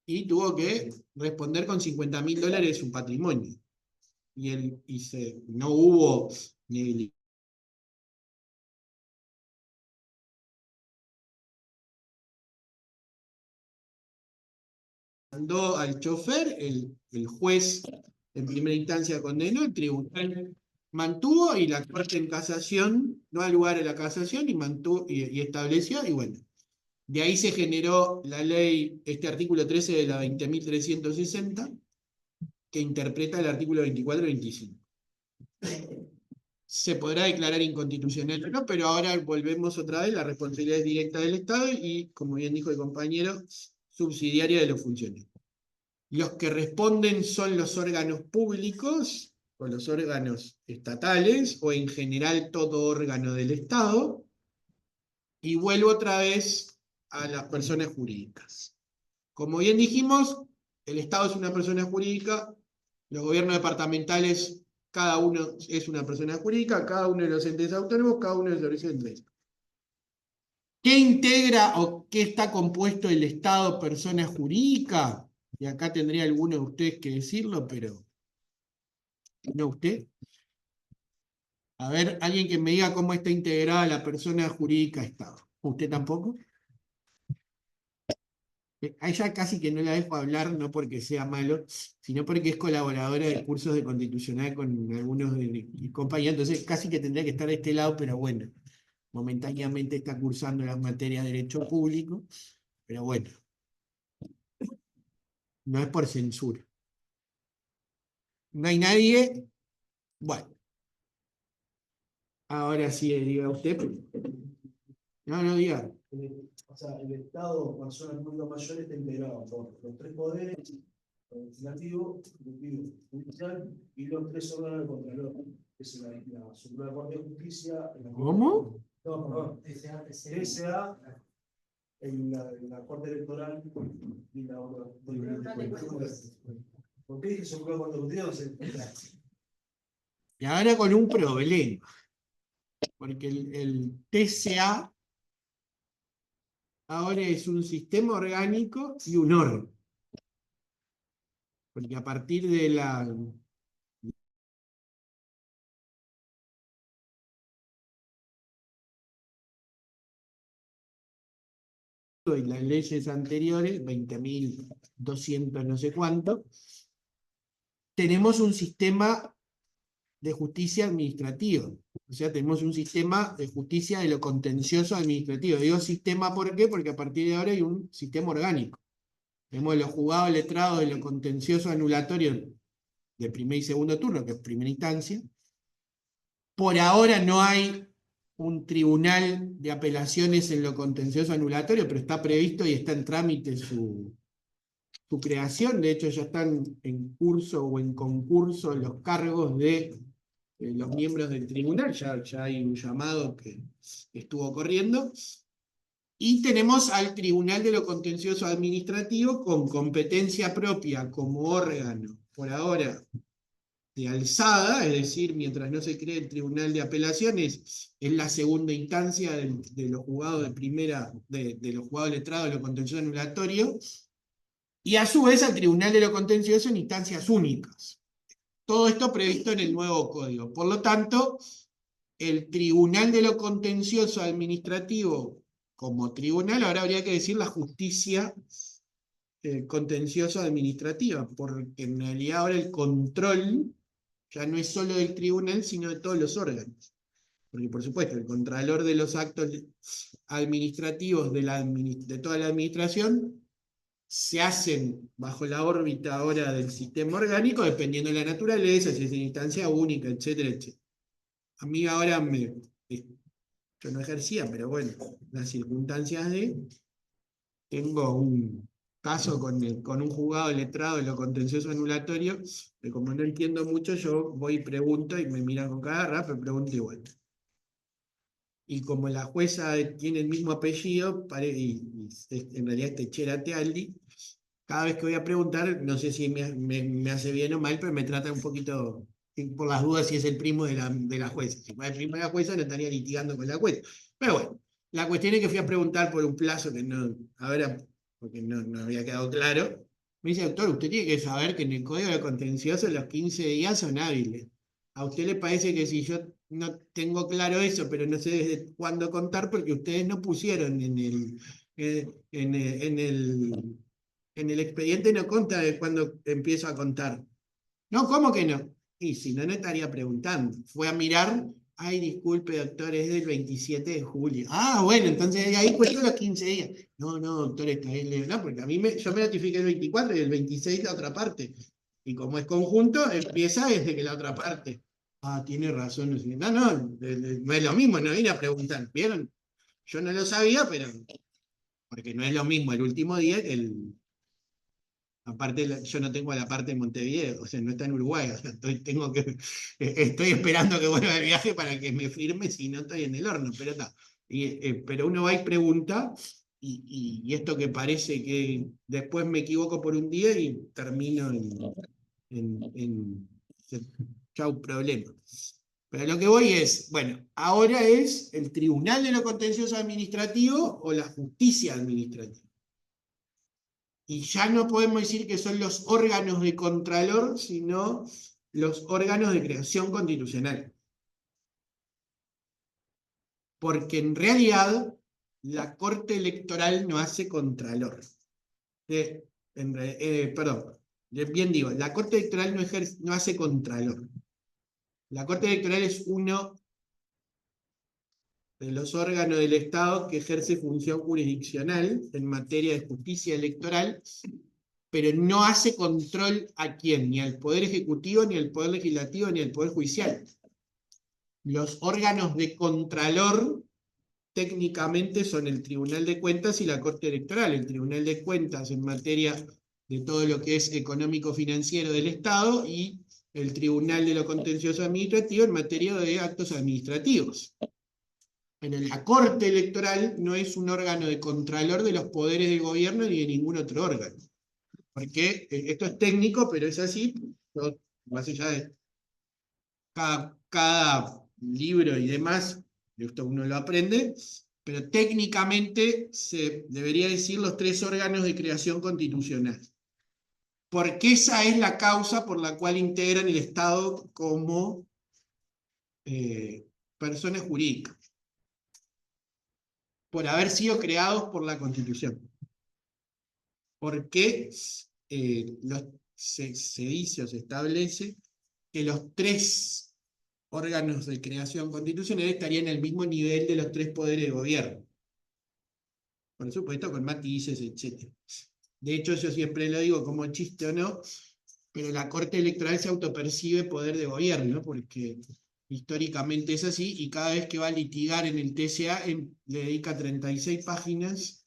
y tuvo que responder con $50.000 de su patrimonio. No hubo ni mandó al chofer, el juez en primera instancia condenó, el tribunal mantuvo, y la Corte en casación no da lugar a la casación y estableció, y bueno, de ahí se generó la ley, este artículo 13 de la 20.360, que interpreta el artículo 24 y 25. Se podrá declarar inconstitucional o no, pero ahora volvemos otra vez, la responsabilidad es directa del Estado y, como bien dijo el compañero, subsidiaria de los funcionarios. Los que responden son los órganos públicos o los órganos estatales, o en general todo órgano del Estado, y vuelvo otra vez a las personas jurídicas. Como bien dijimos, el Estado es una persona jurídica, los gobiernos departamentales, cada uno es una persona jurídica, cada uno de los entes autónomos, cada uno de los servicios de ley. ¿Qué integra o qué está compuesto el Estado persona jurídica? Y acá tendría alguno de ustedes que decirlo, pero no usted. A ver, alguien que me diga cómo está integrada la persona jurídica Estado. ¿Usted tampoco? A ella casi que no la dejo hablar, no porque sea malo, sino porque es colaboradora de cursos de constitucional con algunos de mis compañeros, entonces casi que tendría que estar de este lado, pero bueno, momentáneamente está cursando las materias de Derecho Público, pero bueno, no es por censura. ¿No hay nadie? Bueno. Ahora sí, diga usted. No, diga. O sea, el Estado, personas públicas mayores, está integrado por los 3 poderes: legislativo, ejecutivo, judicial, y los 3 órganos de Contralor, que es la Suprema Corte de Justicia. ¿Cómo? No, perdón. TSA, la Corte Electoral y la otra. ¿Por qué dije Suprema Corte de Justicia? Y ahora con un problema. Porque el TSA ahora es un sistema orgánico y un órgano. Porque a partir de la y las leyes anteriores, 20.200 no sé cuánto, tenemos un sistema de justicia administrativa. O sea, tenemos un sistema de justicia de lo contencioso administrativo. Digo sistema, ¿por qué? Porque a partir de ahora hay un sistema orgánico. Tenemos los juzgados letrados de lo contencioso anulatorio de primer y segundo turno, que es primera instancia. Por ahora no hay un tribunal de apelaciones en lo contencioso anulatorio, pero está previsto y está en trámite su creación. De hecho, ya están en curso o en concurso los cargos de los miembros del tribunal. Ya hay un llamado que estuvo corriendo. Y tenemos al Tribunal de lo Contencioso Administrativo con competencia propia como órgano, por ahora, de alzada, es decir, mientras no se cree el Tribunal de Apelaciones, es la segunda instancia de los juzgados de primera, de los juzgados letrados de lo contencioso anulatorio, y a su vez al Tribunal de lo Contencioso en instancias únicas. Todo esto previsto en el nuevo código. Por lo tanto, el Tribunal de lo Contencioso Administrativo como tribunal, ahora habría que decir la justicia contencioso administrativa, porque en realidad ahora el control ya no es solo del tribunal, sino de todos los órganos. Porque por supuesto, el contralor de los actos administrativos de toda la administración se hacen bajo la órbita ahora del sistema orgánico, dependiendo de la naturaleza, si es en instancia única, etcétera, etcétera. A mí ahora yo no ejercía, pero bueno, las circunstancias tengo un caso con un juzgado letrado de lo contencioso anulatorio, que como no entiendo mucho, yo voy y pregunto y me miran con cara rara, pero pregunto igual. Y como la jueza tiene el mismo apellido, y en realidad es Techera Tealdi, cada vez que voy a preguntar, no sé si me hace bien o mal, pero me trata un poquito, por las dudas, si es el primo de la jueza. Si fuera el primo de la jueza, no estaría litigando con la jueza. Pero bueno, la cuestión es que fui a preguntar por un plazo que no, ahora, porque no había quedado claro. Me dice, doctor, usted tiene que saber que en el Código de Contencioso los 15 días son hábiles. ¿A usted le parece que si yo no tengo claro eso, pero no sé desde cuándo contar, porque ustedes no pusieron en el expediente, no conta de cuándo empiezo a contar? No, ¿cómo que no? Y si no, no estaría preguntando. Fue a mirar, ay, disculpe, doctor, es del 27 de julio. Ah, bueno, entonces ahí cuento los 15 días. No, doctor, está bien, no, porque yo me notifiqué el 24 y el 26 la otra parte. Y como es conjunto, empieza desde que la otra parte. Ah, tiene razón. No es lo mismo, no vine a preguntar. ¿Vieron? Yo no lo sabía, pero porque no es lo mismo el último día que aparte, yo no tengo la parte de Montevideo, o sea, no está en Uruguay, o sea, estoy esperando que vuelva el viaje para que me firme, si no estoy en el horno, pero está. Pero uno va y pregunta, y esto que parece que después me equivoco por un día y termino chau, problema. Pero lo que voy es, bueno, ahora es el Tribunal de lo Contencioso Administrativo o la Justicia Administrativa. Y ya no podemos decir que son los órganos de contralor, sino los órganos de creación constitucional. Porque en realidad la Corte Electoral no hace contralor. Perdón, bien digo, la Corte Electoral no hace contralor. La Corte Electoral es uno de los órganos del Estado que ejerce función jurisdiccional en materia de justicia electoral, pero no hace control a quién, ni al Poder Ejecutivo, ni al Poder Legislativo, ni al Poder Judicial. Los órganos de contralor técnicamente son el Tribunal de Cuentas y la Corte Electoral. El Tribunal de Cuentas en materia de todo lo que es económico-financiero del Estado y el Tribunal de lo Contencioso Administrativo en materia de actos administrativos. Pero la Corte Electoral no es un órgano de contralor de los poderes del gobierno ni de ningún otro órgano. Porque esto es técnico, pero es así. Más allá de cada libro y demás, esto uno lo aprende, pero técnicamente se debería decir los 3 órganos de creación constitucional. Porque esa es la causa por la cual integran el Estado como persona jurídica, por haber sido creados por la Constitución. Porque se dice o se establece que los 3 órganos de creación constitucional estarían en el mismo nivel de los 3 poderes de gobierno. Por supuesto, con matices, etc. De hecho, yo siempre lo digo como chiste o no, pero la Corte Electoral se autopercibe poder de gobierno, porque históricamente es así, y cada vez que va a litigar en el TCA, le dedica 36 páginas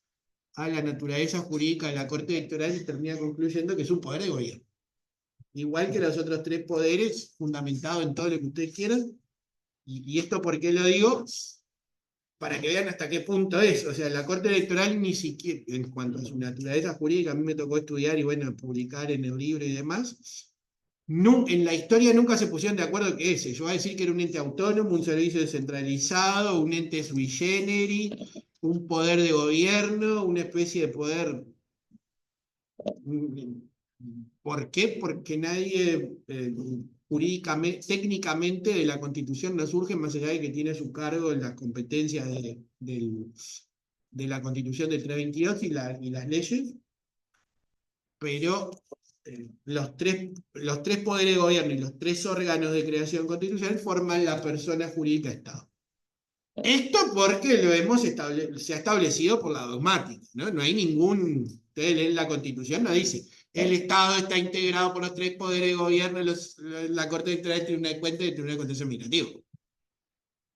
a la naturaleza jurídica de la Corte Electoral y termina concluyendo que es un poder de gobierno. Igual que los otros 3 poderes, fundamentados en todo lo que ustedes quieran. Y esto, ¿por qué lo digo? Para que vean hasta qué punto es. O sea, la Corte Electoral ni siquiera, en cuanto a su naturaleza jurídica, a mí me tocó estudiar y bueno, publicar en el libro y demás, en la historia nunca se pusieron de acuerdo que ese. Yo voy a decir que era un ente autónomo, un servicio descentralizado, un ente sui generis, un poder de gobierno, una especie de poder. ¿Por qué? Porque nadie jurídicamente, técnicamente de la Constitución no surge más allá de que tiene a su cargo las competencias de la Constitución del 322 y las leyes, pero los tres poderes de gobierno y los 3 órganos de creación constitucional forman la persona jurídica Estado. Esto porque se ha establecido por la dogmática, ¿no? No hay ningún, ustedes leen la Constitución, no dice, el Estado está integrado por los 3 poderes de gobierno, la Corte Electoral, el Tribunal de Cuentas y el Tribunal de Contencioso Administrativo.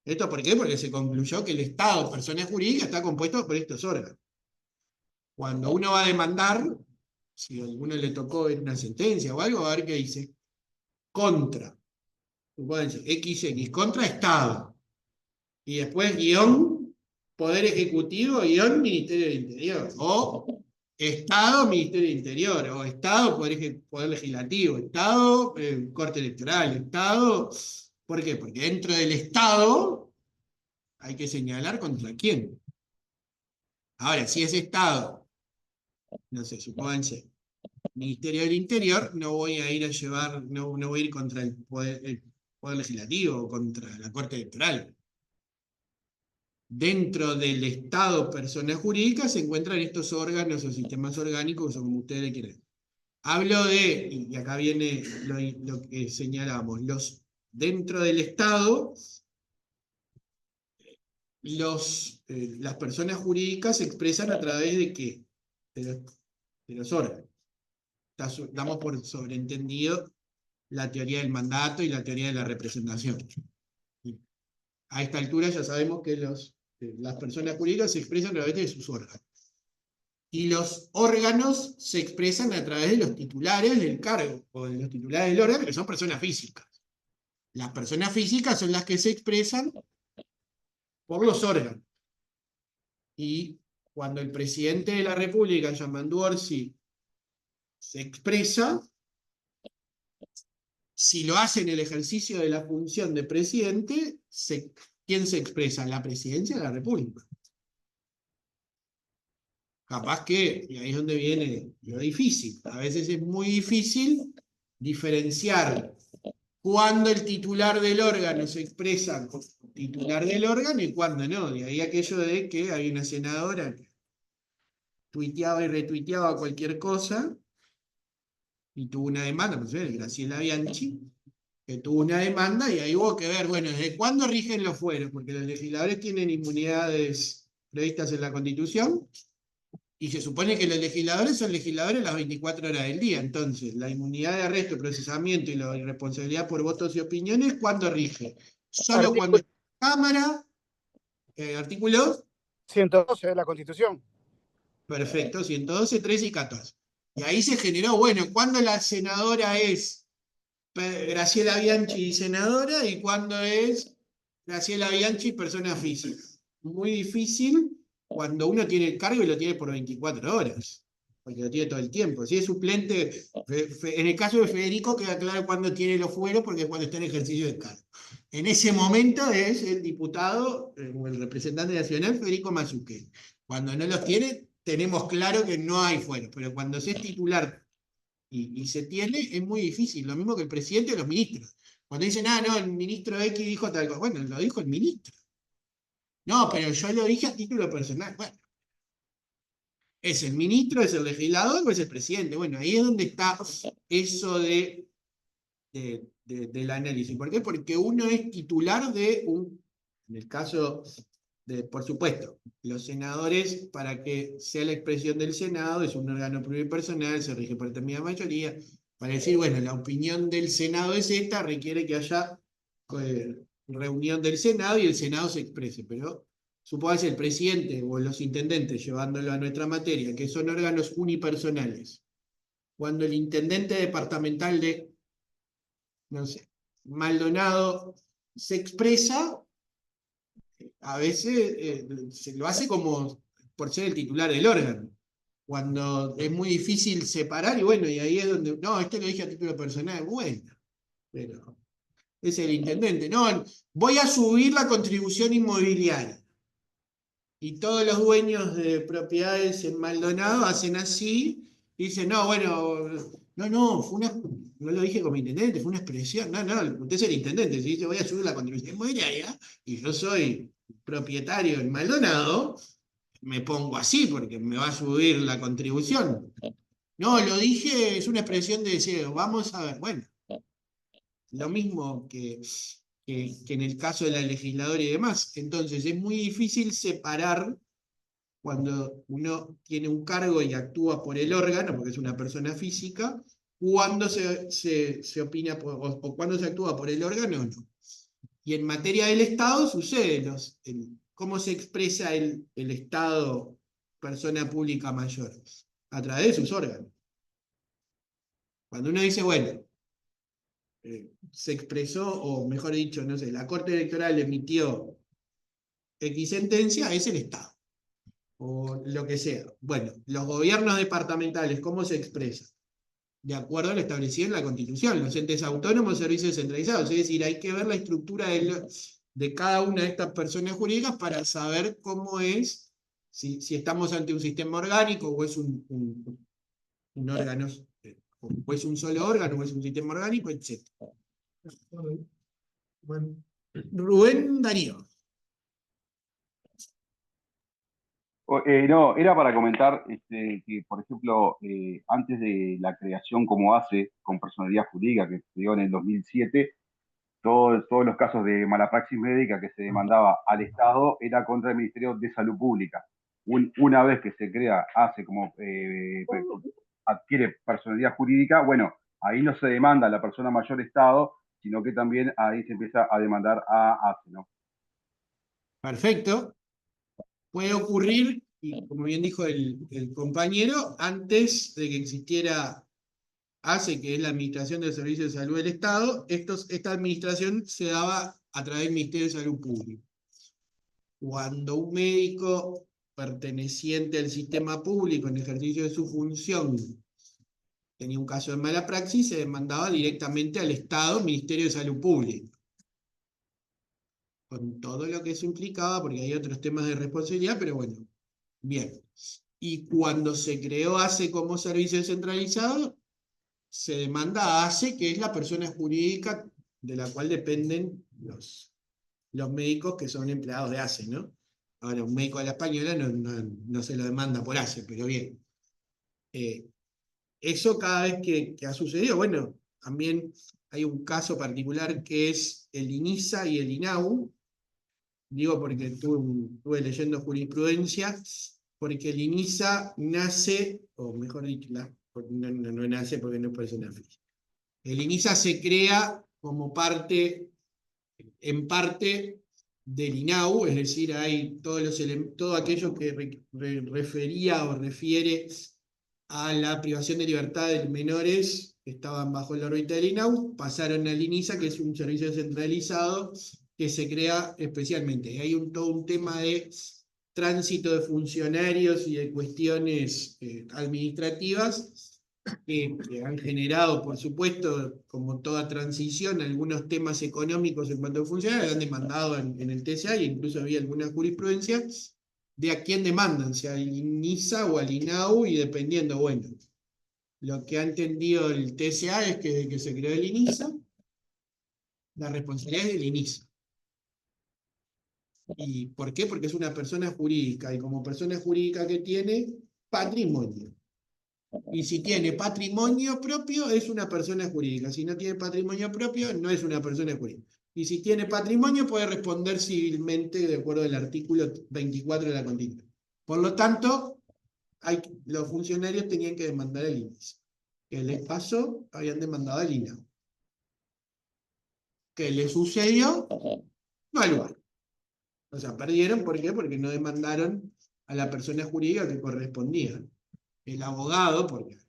¿Esto por qué? Porque se concluyó que el Estado, persona jurídica, está compuesto por estos órganos. Cuando uno va a demandar, si a alguno le tocó ver una sentencia o algo, va a ver qué dice. Contra. Supónganse, XX, contra Estado. Y después guión, Poder Ejecutivo, guión, Ministerio del Interior. O Estado, Ministerio del Interior. O Estado, Poder Legislativo. Estado, Corte Electoral. Estado. ¿Por qué? Porque dentro del Estado hay que señalar contra quién. Ahora, si es Estado, no sé, supónganse, Ministerio del Interior, no voy a ir a llevar, no voy a ir contra el poder Legislativo o contra la Corte Electoral. Dentro del Estado persona jurídica se encuentran estos órganos o sistemas orgánicos, o como ustedes le quieran. Hablo de, y acá viene lo que señalamos, dentro del Estado, las personas jurídicas se expresan a través de ¿qué? De los órganos. Damos por sobreentendido la teoría del mandato y la teoría de la representación. A esta altura ya sabemos que las personas jurídicas se expresan a través de sus órganos. Y los órganos se expresan a través de los titulares del cargo, o de los titulares del órgano, que son personas físicas. Las personas físicas son las que se expresan por los órganos. Y cuando el presidente de la República, Yamandu Orsi, se expresa, si lo hace en el ejercicio de la función de presidente, ¿quién se expresa? La presidencia de la República. Capaz que, y ahí es donde viene lo difícil, a veces es muy difícil diferenciar cuando el titular del órgano se expresa como titular del órgano y cuando no. De ahí aquello de que hay una senadora que tuiteaba y retuiteaba cualquier cosa y tuvo una demanda, no sé, Graciela Bianchi, que tuvo una demanda y ahí hubo que ver, bueno, ¿desde cuándo rigen los fueros? Porque los legisladores tienen inmunidades previstas en la Constitución y se supone que los legisladores son legisladores las 24 horas del día. Entonces, la inmunidad de arresto, procesamiento y la irresponsabilidad por votos y opiniones, ¿cuándo rige? Solo cuando la Cámara, artículo 112 de la Constitución. Perfecto, 112, 13 y 14. Y ahí se generó, bueno, ¿cuándo la senadora es Graciela Bianchi senadora y cuándo es Graciela Bianchi persona física? Muy difícil cuando uno tiene el cargo y lo tiene por 24 horas, porque lo tiene todo el tiempo. Si es suplente, en el caso de Federico queda claro cuándo tiene los fueros, porque es cuando está en ejercicio del cargo. En ese momento es el diputado o el representante nacional Federico Mazzucchelli. Cuando no los tiene, tenemos claro que no hay fueros, pero cuando se es titular y se tiene, es muy difícil. Lo mismo que el presidente o los ministros. Cuando dicen, no, el ministro X dijo tal cosa. Bueno, lo dijo el ministro. No, pero yo lo dije a título personal. Bueno, ¿es el ministro, es el legislador o es el presidente? Bueno, ahí es donde está eso del análisis. ¿Por qué? Porque uno es titular de en el caso de, por supuesto, los senadores, para que sea la expresión del Senado, es un órgano pluripersonal, se rige por determinada mayoría, para decir, bueno, la opinión del Senado es esta, requiere que haya reunión del Senado y el Senado se exprese, pero supongamos el presidente o los intendentes, llevándolo a nuestra materia, que son órganos unipersonales. Cuando el intendente departamental de, no sé, Maldonado se expresa, a veces se lo hace como por ser el titular del órgano. Cuando es muy difícil separar, y bueno, y ahí es donde, no, esto lo dije a título personal, bueno, pero es el intendente. No, voy a subir la contribución inmobiliaria. Y todos los dueños de propiedades en Maldonado hacen así, y dicen, no, bueno, no, no lo dije como intendente, fue una expresión. No, usted es el intendente, si dice voy a subir la contribución inmobiliaria, y yo soy propietario en Maldonado, me pongo así porque me va a subir la contribución. No, lo dije, es una expresión de deseo, vamos a ver, bueno, lo mismo que en el caso de la legisladora y demás. Entonces es muy difícil separar cuando uno tiene un cargo y actúa por el órgano, porque es una persona física, cuando se opina o cuando se actúa por el órgano o no. Y en materia del Estado sucede cómo se expresa el Estado, persona pública mayor, a través de sus órganos. Cuando uno dice, bueno, se expresó, o mejor dicho, no sé, la Corte Electoral emitió X sentencia, es el Estado, o lo que sea. Bueno, los gobiernos departamentales, ¿cómo se expresan? De acuerdo a lo establecido en la Constitución, los entes autónomos, servicios descentralizados. Es decir, hay que ver la estructura de cada una de estas personas jurídicas para saber cómo es, si estamos ante un sistema orgánico o es un órgano, o es un solo órgano, o es un sistema orgánico, etc. Bueno, Rubén Darío. No, era para comentar que, por ejemplo, antes de la creación como ACE con personalidad jurídica que se dio en el 2007, todos los casos de mala praxis médica que se demandaba al Estado era contra el Ministerio de Salud Pública. Una vez que se crea ACE como adquiere personalidad jurídica, bueno, ahí no se demanda a la persona mayor Estado, sino que también ahí se empieza a demandar a ACE, ¿no? Perfecto. Puede ocurrir, y como bien dijo el compañero, antes de que existiera ACE, que es la Administración del Servicio de Salud del Estado, esta administración se daba a través del Ministerio de Salud Pública. Cuando un médico perteneciente al sistema público en ejercicio de su función tenía un caso de mala praxis, se demandaba directamente al Estado, Ministerio de Salud Pública, con todo lo que eso implicaba, porque hay otros temas de responsabilidad, pero bueno, bien. Y cuando se creó ACE como servicio descentralizado, se demanda a ACE, que es la persona jurídica de la cual dependen los médicos que son empleados de ACE, ¿no? Ahora, un médico de la española no se lo demanda por ACE, pero bien. Eso cada vez que ha sucedido, bueno, también hay un caso particular que es el INISA y el INAU, digo porque estuve leyendo jurisprudencia, porque el INISA nace, o mejor dicho, no nace porque no es persona física. El INISA se crea como en parte del INAU, es decir, hay todo aquello que refería o refiere a la privación de libertad de menores que estaban bajo la órbita del INAU, pasaron al INISA, que es un servicio centralizado que se crea especialmente. Hay todo un tema de tránsito de funcionarios y de cuestiones administrativas que han generado, por supuesto, como toda transición, algunos temas económicos en cuanto a funcionarios, han demandado en el TSA, e incluso había alguna jurisprudencia de a quién demandan, si al INISA o al INAU, y dependiendo, bueno, lo que ha entendido el TSA es que desde que se creó el INISA, la responsabilidad es del INISA. ¿Y por qué? Porque es una persona jurídica, y como persona jurídica que tiene patrimonio. Y si tiene patrimonio propio, es una persona jurídica. Si no tiene patrimonio propio, no es una persona jurídica. Y si tiene patrimonio, puede responder civilmente de acuerdo al artículo 24 de la Constitución. Por lo tanto, los funcionarios tenían que demandar al INISA. ¿Qué les pasó? Habían demandado al INAU. ¿Qué les sucedió? No al lugar. O sea, perdieron, ¿por qué? Porque no demandaron a la persona jurídica que correspondía. El abogado, porque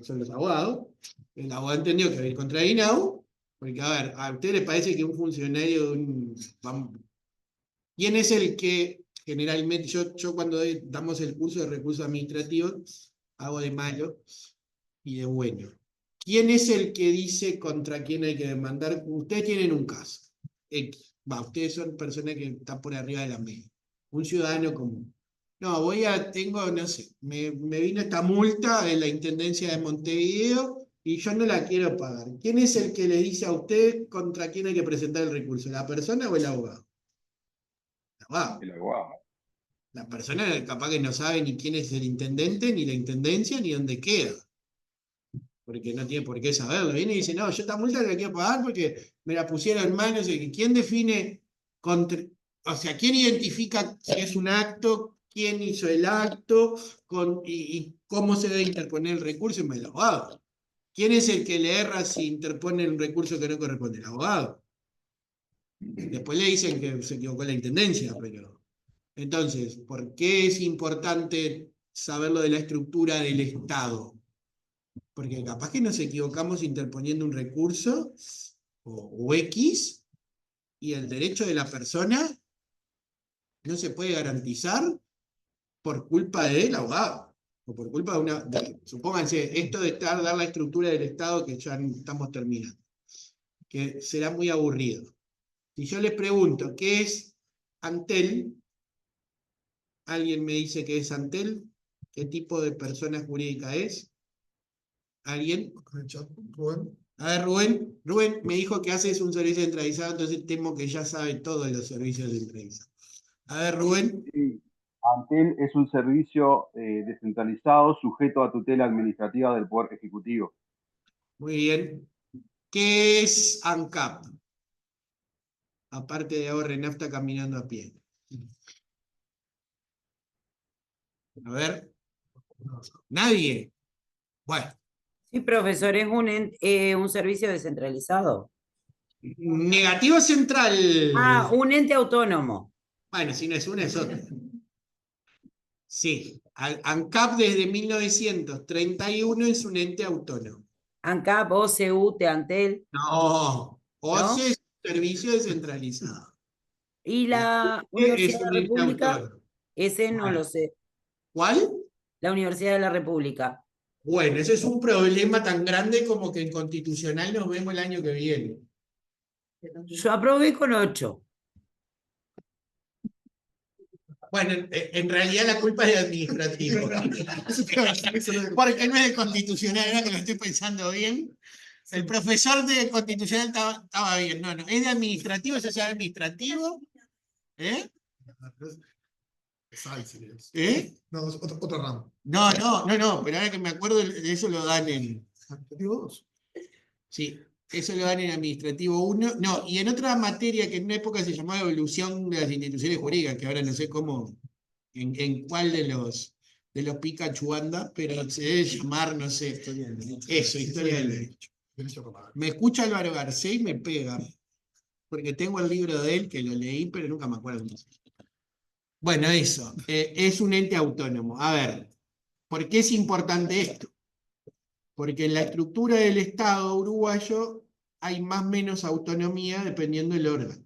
son los abogados, el abogado entendió que había ir contra el INAU, porque a ver, ¿a ustedes les parece que un funcionario de ¿quién es el que generalmente, yo cuando damos el curso de recursos administrativos, hago de malo y de bueno? ¿Quién es el que dice contra quién hay que demandar? Ustedes tienen un caso, X. Ustedes son personas que están por arriba de la media. Un ciudadano común. No, no sé, me vino esta multa de la Intendencia de Montevideo y yo no la quiero pagar. ¿Quién es el que le dice a usted contra quién hay que presentar el recurso? ¿La persona o el abogado? El abogado. El abogado. La persona capaz que no sabe ni quién es el intendente, ni la intendencia, ni dónde queda. Porque no tiene por qué saberlo. Viene y dice, no, yo esta multa la quiero pagar porque me la pusieron en manos. ¿Quién define, o sea, quién identifica si es un acto, quién hizo el acto, y cómo se debe interponer el recurso? El abogado. ¿Quién es el que le erra si interpone un recurso que no corresponde? El abogado. Después le dicen que se equivocó la intendencia, pero... Entonces, ¿por qué es importante saberlo de la estructura del Estado? Porque capaz que nos equivocamos interponiendo un recurso o X, y el derecho de la persona no se puede garantizar por culpa del abogado, o por culpa supónganse, esto de dar la estructura del Estado, que ya estamos terminando, que será muy aburrido. Si yo les pregunto, ¿qué es Antel? ¿Alguien me dice qué es Antel? ¿Qué tipo de persona jurídica es? ¿Alguien? Rubén. A ver, Rubén me dijo que haces un servicio centralizado, entonces temo que ya sabe todos los servicios centralizados. A ver, Rubén. Sí. Antel es un servicio descentralizado sujeto a tutela administrativa del Poder Ejecutivo. Muy bien. ¿Qué es ANCAP? Aparte de ahorre nafta caminando a pie. A ver. ¿Nadie? Bueno. Sí, profesor, es un servicio descentralizado. Negativo central. Ah, un ente autónomo. Bueno, si no es una, es otra. Sí, ANCAP desde 1931 es un ente autónomo. ANCAP, OCU, Teantel. No, OCE ¿No? es un servicio descentralizado. ¿Y la Es Universidad de un la ente República? autónomo. Ese no lo sé. ¿Cuál? La Universidad de la República. Bueno, ese es un problema tan grande como que en Constitucional nos vemos el año que viene. Yo aprobé con 8. Bueno, en realidad la culpa es de administrativo. Porque no es de Constitucional, ahora que lo estoy pensando bien. El profesor de Constitucional estaba bien. No, es de administrativo, eso sea administrativo. ¿Eh? ¿Eh? No, es otro ramo. No, pero ahora que me acuerdo, de eso lo dan en... ¿Administrativo 2? Sí, eso lo dan en Administrativo 1. No, y en otra materia que en una época se llamaba Evolución de las Instituciones Jurídicas, que ahora no sé cómo, en cuál de los Pikachu anda, pero se debe llamar, no sé, Historia del Derecho. Me escucha Álvaro Garcés y me pega, porque tengo el libro de él que lo leí, pero nunca me acuerdo cómo se llama. Bueno, eso, es un ente autónomo. A ver, ¿por qué es importante esto? Porque en la estructura del Estado uruguayo hay más o menos autonomía dependiendo del órgano.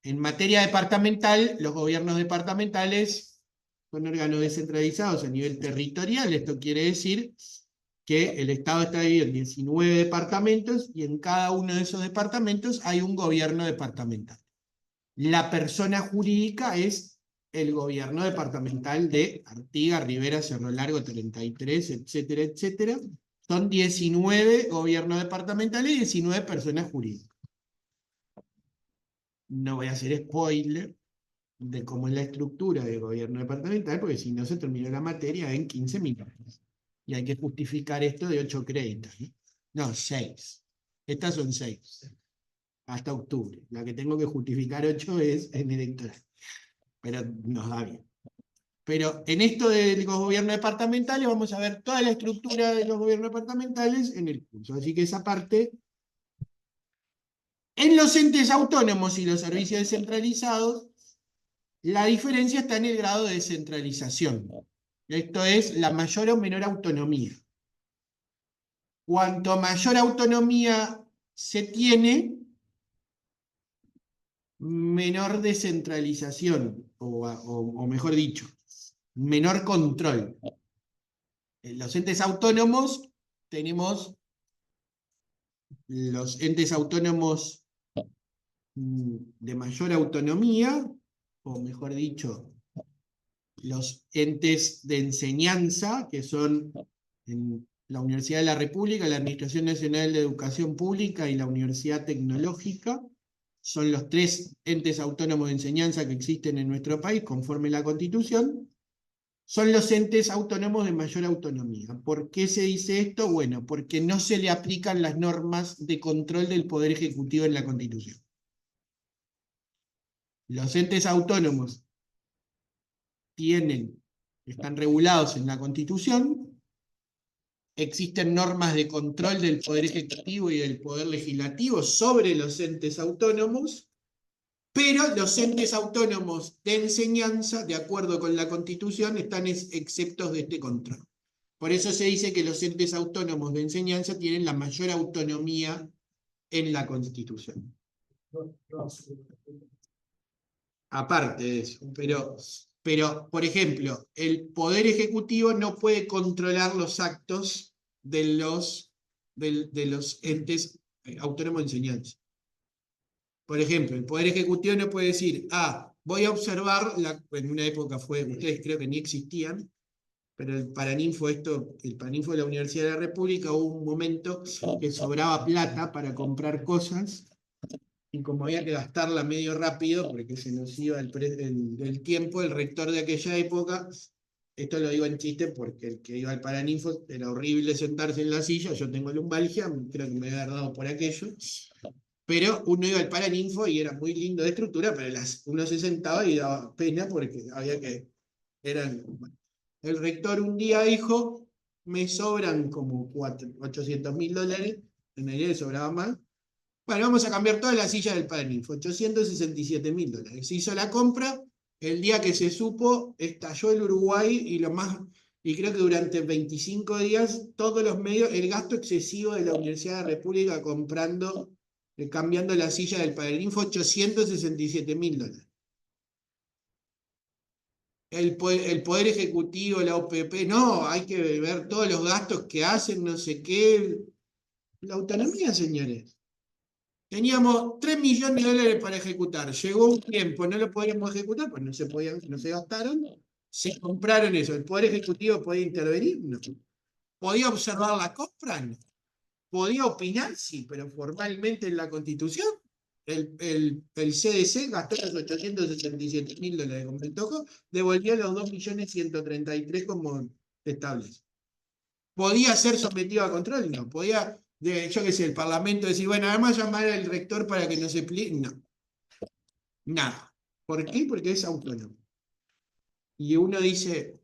En materia departamental, los gobiernos departamentales son órganos descentralizados a nivel territorial. Esto quiere decir que el Estado está dividido en 19 departamentos y en cada uno de esos departamentos hay un gobierno departamental. La persona jurídica es el gobierno departamental de Artigas, Rivera, Cerro Largo, 33, etcétera, etcétera. Son 19 gobiernos departamentales y 19 personas jurídicas. No voy a hacer spoiler de cómo es la estructura del gobierno departamental, porque si no se terminó la materia en 15 minutos. Y hay que justificar esto de 8 créditos. No, 6. Estas son 6. Hasta octubre. La que tengo que justificar 8 es en electoral. Pero nos da bien. Pero en esto de los gobiernos departamentales vamos a ver toda la estructura de los gobiernos departamentales en el curso. Así que esa parte... En los entes autónomos y los servicios descentralizados, la diferencia está en el grado de descentralización. Esto es la mayor o menor autonomía. Cuanto mayor autonomía se tiene, menor descentralización, o mejor dicho, menor control. En los entes autónomos tenemos los entes autónomos de mayor autonomía, o mejor dicho, los entes de enseñanza, que son en la Universidad de la República, la Administración Nacional de Educación Pública y la Universidad Tecnológica. Son los 3 entes autónomos de enseñanza que existen en nuestro país, conforme la Constitución. Son los entes autónomos de mayor autonomía. ¿Por qué se dice esto? Bueno, porque no se le aplican las normas de control del Poder Ejecutivo en la Constitución. Los entes autónomos están regulados en la Constitución, existen normas de control del Poder Ejecutivo y del Poder Legislativo sobre los entes autónomos, pero los entes autónomos de enseñanza, de acuerdo con la Constitución, están exceptos de este control. Por eso se dice que los entes autónomos de enseñanza tienen la mayor autonomía en la Constitución. Aparte de eso, pero, por ejemplo, el Poder Ejecutivo no puede controlar los actos de los entes autónomos de enseñanza. Por ejemplo, el Poder Ejecutivo no puede decir, voy a observar, en una época ustedes creo que ni existían, pero el Paraninfo de la Universidad de la República, hubo un momento que sobraba plata para comprar cosas, y como había que gastarla medio rápido, porque se nos iba el tiempo, el rector de aquella época, esto lo digo en chiste porque el que iba al Paraninfo era horrible sentarse en la silla, yo tengo lumbalgia, creo que me había dado por aquello, pero uno iba al Paraninfo y era muy lindo de estructura, pero uno se sentaba y daba pena porque había que... El rector un día dijo, me sobran como $800.000, en realidad le sobraba más. Bueno, vamos a cambiar todas las sillas del Paraninfo, $867.000. Se hizo la compra, el día que se supo, estalló el Uruguay y creo que durante 25 días, todos los medios, el gasto excesivo de la Universidad de la República cambiando la silla del Paraninfo, $867.000. El Poder Ejecutivo, la OPP, no, hay que ver todos los gastos que hacen, no sé qué. La autonomía, señores. Teníamos $3 millones para ejecutar. Llegó un tiempo, no lo podíamos ejecutar, pues no se gastaron. Se compraron eso. ¿El Poder Ejecutivo podía intervenir? No. ¿Podía observar la compra? No. ¿Podía opinar? Sí, pero formalmente en la Constitución, el CDC gastó los $867.000 como el toco, devolvió los 2.133.000 como establece. ¿Podía ser sometido a control? No. ¿Podía, yo qué sé, el Parlamento decir, bueno, además llamar al rector para que nos explique? No. Nada. ¿Por qué? Porque es autónomo. Y uno dice,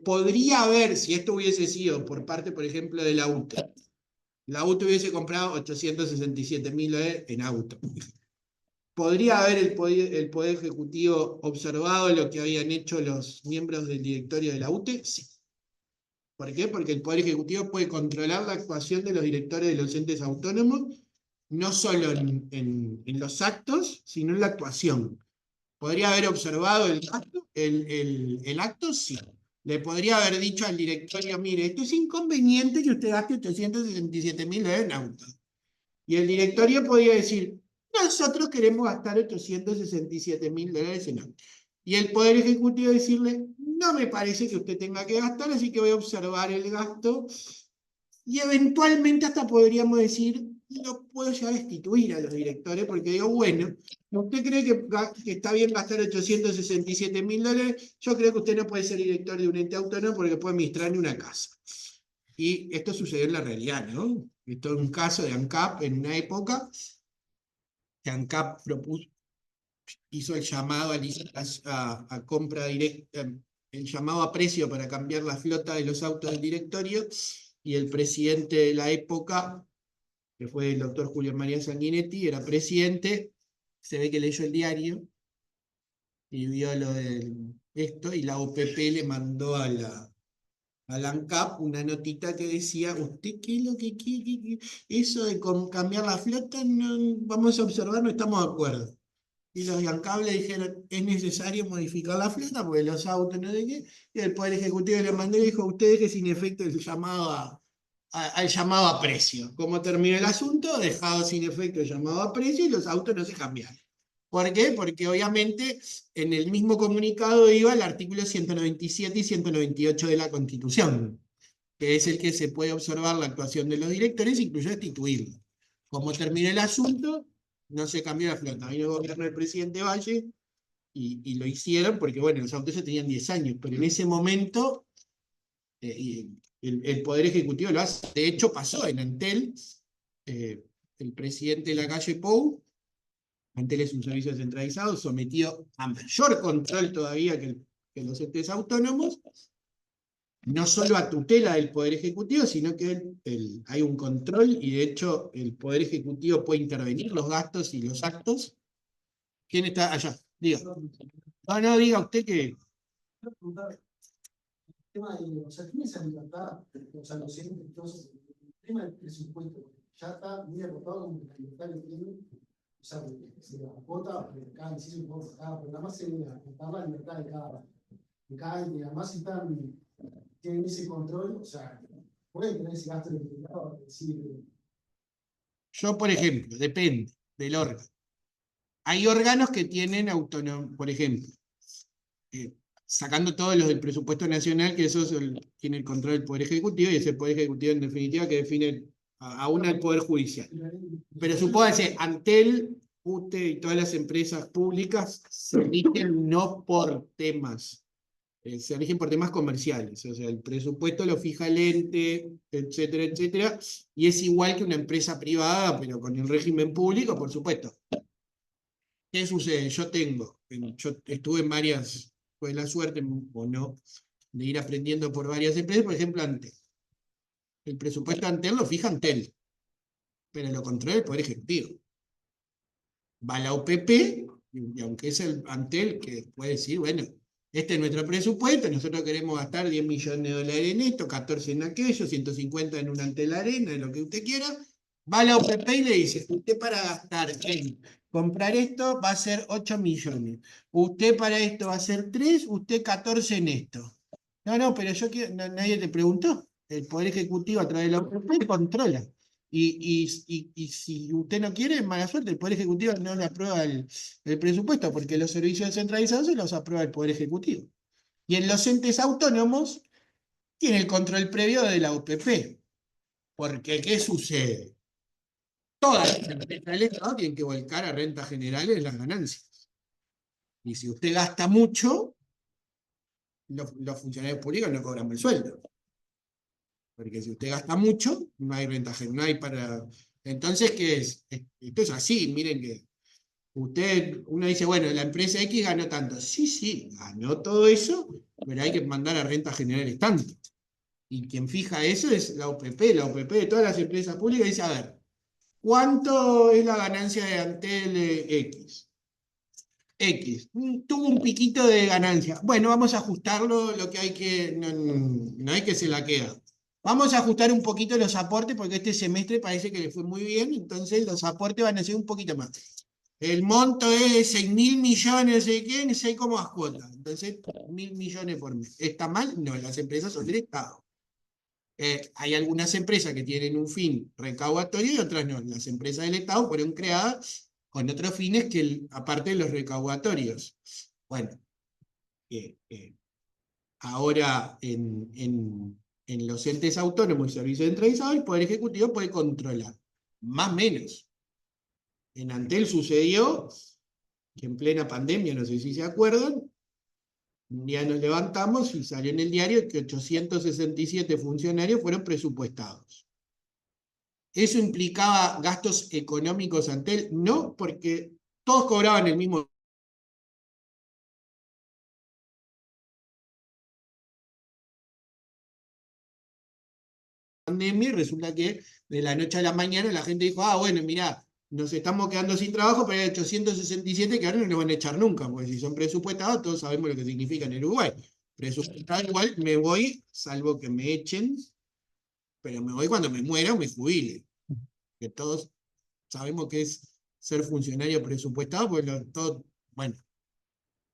podría haber, si esto hubiese sido por parte, por ejemplo, de la UTE, la UTE hubiese comprado $867.000 en auto. ¿Podría haber el Poder Ejecutivo observado lo que habían hecho los miembros del directorio de la UTE? Sí. ¿Por qué? Porque el Poder Ejecutivo puede controlar la actuación de los directores de los entes autónomos, no solo en los actos, sino en la actuación. ¿Podría haber observado el acto? Sí. Le podría haber dicho al directorio, mire, esto es inconveniente que usted gaste 867.000 en auto. Y el directorio podría decir, nosotros queremos gastar 867.000 en auto. Y el Poder Ejecutivo decirle, no me parece que usted tenga que gastar, así que voy a observar el gasto. Y eventualmente hasta podríamos decir, no puedo ya destituir a los directores, porque digo, bueno, ¿usted cree que está bien gastar 867.000 $? Yo creo que usted no puede ser director de un ente autónomo porque puede administrar ni una casa. Y esto sucedió en la realidad, ¿no? Esto es un caso de ANCAP en una época que ANCAP hizo el llamado a compra directa, el llamado a precio para cambiar la flota de los autos del directorio, y el presidente de la época, que fue el doctor Julio María Sanguinetti, era presidente, se ve que leyó el diario y vio lo de esto, y la OPP le mandó a la ANCAP una notita que decía, ¿usted qué es lo que quiere? Eso de cambiar la flota, no, vamos a observar, no estamos de acuerdo. Y los de ANCAP le dijeron, es necesario modificar la flota porque los autos no sé qué, y el Poder Ejecutivo le mandó y dijo, usted deje sin efecto el llamado al llamado a precio. ¿Cómo terminó el asunto? Dejado sin efecto el llamado a precio y los autos no se cambiaron. ¿Por qué? Porque obviamente en el mismo comunicado iba el artículo 197 y 198 de la Constitución, que es el que se puede observar la actuación de los directores, incluso destituirlo. Como terminó el asunto, no se cambió la flota. Vino el gobierno del presidente Valle y lo hicieron porque, bueno, los autos ya tenían 10 años, pero en ese momento el Poder Ejecutivo lo hace. De hecho, pasó en Antel, el presidente de la calle Pou, Antel es un servicio descentralizado, sometido a mayor control todavía que los entes autónomos, no solo a tutela del Poder Ejecutivo, sino que hay un control, y de hecho el Poder Ejecutivo puede intervenir los gastos y los actos. ¿Quién está allá? Diga. No, diga usted que... El tema de, o sea, tiene esa libertad, o sea, los entes, entonces, el tema del presupuesto, ya está muy agotado como la libertad que tiene, o sea, se la agota, cada decisión, cada programa se debe agotar la libertad de cada ente, además si tienen ese control, o sea, pueden tener ese gasto de privado, decir... Yo, por ejemplo, depende del órgano. Hay órganos que tienen autonomía, por ejemplo, sacando todos los del presupuesto nacional, que eso tiene el control del Poder Ejecutivo, y es el Poder Ejecutivo en definitiva que define aún al Poder Judicial. Pero supóngase, Antel, UTE y todas las empresas públicas se rigen no por temas, se rigen por temas comerciales, o sea, el presupuesto lo fija el ente, etcétera, etcétera, y es igual que una empresa privada, pero con el régimen público, por supuesto. ¿Qué sucede? Yo estuve en varias, fue la suerte o no, de ir aprendiendo por varias empresas, por ejemplo, Antel. El presupuesto de Antel lo fija Antel, pero lo controla el Poder Ejecutivo. Va la OPP, y aunque es el Antel que puede decir, bueno, este es nuestro presupuesto, nosotros queremos gastar 10 millones de dólares en esto, 14 en aquello, 150 en un Antel Arena, en lo que usted quiera, va la OPP y le dice, usted para gastar en comprar esto va a ser 8 millones, usted para esto va a ser 3, usted 14 en esto. No, pero yo quiero, nadie te preguntó. El Poder Ejecutivo a través de la OPP controla. Y si usted no quiere, mala suerte, el Poder Ejecutivo no le aprueba el presupuesto, porque los servicios descentralizados se los aprueba el Poder Ejecutivo. Y en los entes autónomos tiene el control previo de la OPP. Porque, ¿qué sucede? Todas las empresas del Estado tienen que volcar a rentas generales las ganancias. Y si usted gasta mucho, los funcionarios públicos no cobran el sueldo. Porque si usted gasta mucho, no hay renta general, no hay para... Entonces, ¿qué es? Esto es así, miren que uno dice, bueno, la empresa X ganó tanto. Sí, ganó todo eso, pero hay que mandar a rentas generales tanto. Y quien fija eso es la OPP de todas las empresas públicas dice, a ver, ¿cuánto es la ganancia de Antel X? Tuvo un piquito de ganancia. Bueno, vamos a ajustarlo, lo que hay que, no hay que se la queda. Vamos a ajustar un poquito los aportes porque este semestre parece que le fue muy bien, entonces los aportes van a ser un poquito más. el monto es de 6.000 millones, no sé qué, 6 como las cuotas. Entonces, 1.000 millones por mes. ¿Está mal? No, las empresas son del Estado. Hay algunas empresas que tienen un fin recaudatorio y otras no. Las empresas del Estado fueron creadas con otros fines que aparte de los recaudatorios. Bueno, ahora en los entes autónomos y servicios centralizados, el Poder Ejecutivo puede controlar, más o menos. En Antel sucedió que en plena pandemia, no sé si se acuerdan, un día nos levantamos y salió en el diario que 867 funcionarios fueron presupuestados. ¿Eso implicaba gastos económicos Antel? No, porque todos cobraban el mismo. Pandemia, y resulta que de la noche a la mañana la gente dijo, bueno, mirá, nos estamos quedando sin trabajo, pero hay 867 que ahora no nos van a echar nunca, porque si son presupuestados, todos sabemos lo que significa en el Uruguay. Presupuestado igual me voy, salvo que me echen, pero me voy cuando me muera o me jubile. Que todos sabemos que es ser funcionario presupuestado, porque bueno,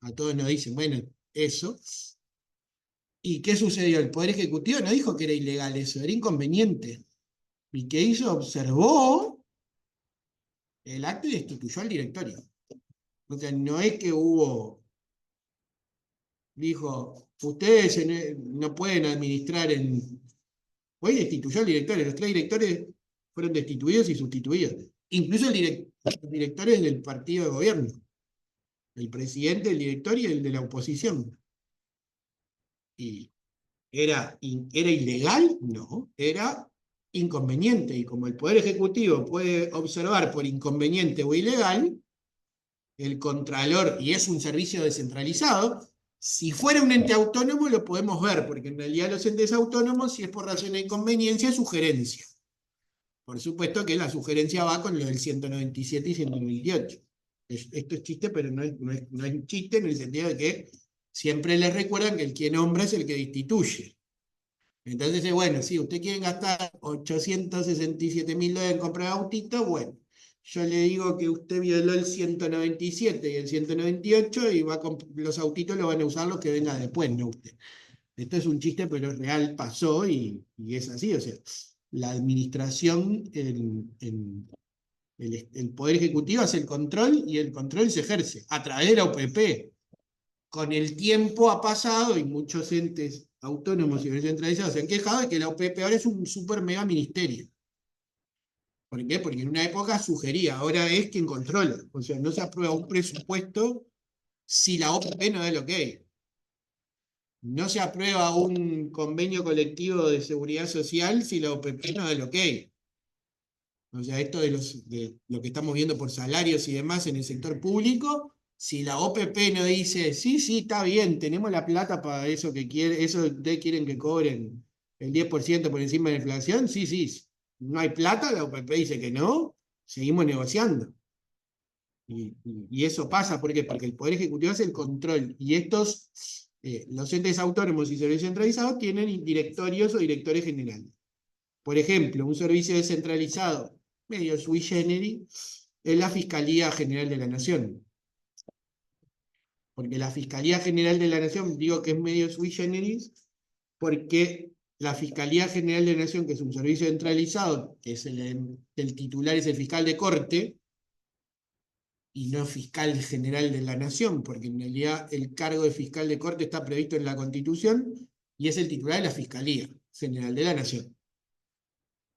a todos nos dicen, bueno, eso. ¿Y qué sucedió? El Poder Ejecutivo no dijo que era ilegal eso, era inconveniente. ¿Y qué hizo? Observó el acto y destituyó al directorio. O sea, no es que dijo, ustedes no pueden administrar Hoy destituyó al directorio, los 3 directores fueron destituidos y sustituidos. Incluso los directores del partido de gobierno. El presidente, el director y el de la oposición. ¿Y era ilegal? No, era inconveniente. Y como el Poder Ejecutivo puede observar por inconveniente o ilegal, el Contralor, y es un servicio descentralizado, si fuera un ente autónomo lo podemos ver, porque en realidad los entes autónomos, si es por razón de inconveniencia, es sugerencia. Por supuesto que la sugerencia va con lo del 197 y 198. Esto es chiste, pero no es chiste en el sentido de que siempre les recuerdan que el que nombra es el que destituye. Entonces, bueno, si usted quiere gastar 867.000 dólares en comprar autito, bueno, yo le digo que usted violó el 197 y el 198 y los autitos los van a usar los que vengan después, no usted. Esto es un chiste, pero real pasó y es así. O sea, la administración, el Poder Ejecutivo hace el control y el control se ejerce a través de la OPP. Con el tiempo ha pasado y muchos entes autónomos y descentralizados se han quejado de que la OPP ahora es un super mega ministerio. ¿Por qué? Porque en una época sugería, ahora es quien controla. O sea, no se aprueba un presupuesto si la OPP no da el ok. No se aprueba un convenio colectivo de seguridad social si la OPP no da el ok. O sea, esto de lo que estamos viendo por salarios y demás en el sector público, si la OPP no dice, sí, está bien, tenemos la plata para eso que ustedes quieren que cobren el 10% por encima de la inflación, sí. No hay plata, la OPP dice que no, seguimos negociando. Y eso pasa, ¿por qué? Porque el Poder Ejecutivo hace el control, y los entes autónomos y servicios centralizados tienen directorios o directores generales. Por ejemplo, un servicio descentralizado, medio sui generis, es la Fiscalía General de la Nación. Porque la Fiscalía General de la Nación, digo que es medio sui generis, porque la Fiscalía General de la Nación, que es un servicio centralizado, que es el titular es el fiscal de corte, y no fiscal general de la Nación, porque en realidad el cargo de fiscal de corte está previsto en la Constitución, y es el titular de la Fiscalía General de la Nación.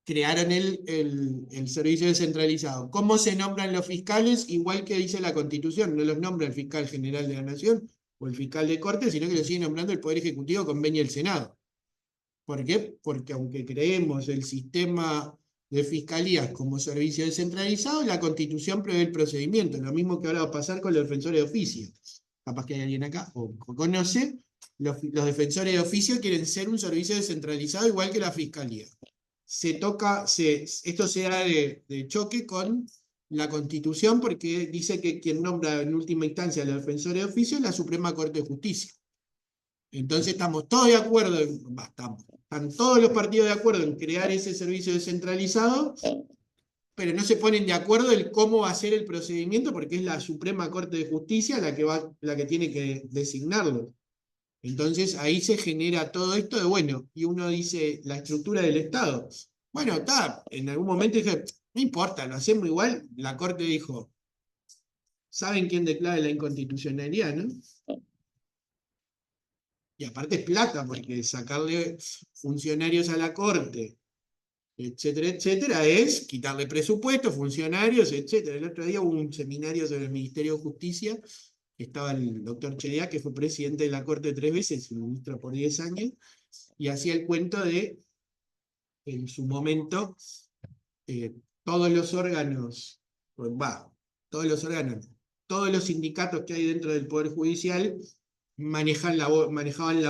Crearon el servicio descentralizado. ¿Cómo se nombran los fiscales? Igual que dice la Constitución, no los nombra el fiscal general de la Nación o el fiscal de corte, sino que lo sigue nombrando el Poder Ejecutivo con venia del Senado. ¿Por qué? Porque aunque creemos el sistema de fiscalías como servicio descentralizado, la Constitución prevé el procedimiento, lo mismo que ahora va a pasar con los defensores de oficio. Capaz que hay alguien acá o conoce, los defensores de oficio quieren ser un servicio descentralizado igual que la Fiscalía. Esto se da de choque con la Constitución porque dice que quien nombra en última instancia a los defensores de oficio es la Suprema Corte de Justicia. Entonces estamos todos de acuerdo, están todos los partidos de acuerdo en crear ese servicio descentralizado, pero no se ponen de acuerdo en cómo va a ser el procedimiento, porque es la Suprema Corte de Justicia la que tiene que designarlo. Entonces ahí se genera todo esto de, bueno, y uno dice, la estructura del Estado. Bueno, está, en algún momento dije, no importa, lo hacemos igual. La Corte dijo, ¿saben quién declara la inconstitucionalidad, no? Y aparte es plata, porque sacarle funcionarios a la Corte, etcétera, es quitarle presupuesto, funcionarios, etcétera. El otro día hubo un seminario sobre el Ministerio de Justicia, que estaba el doctor Chedea, que fue presidente de la Corte 3 veces y ministro por 10 años, y hacía el cuento de, en su momento, todos los órganos, todos los sindicatos que hay dentro del Poder Judicial manejaban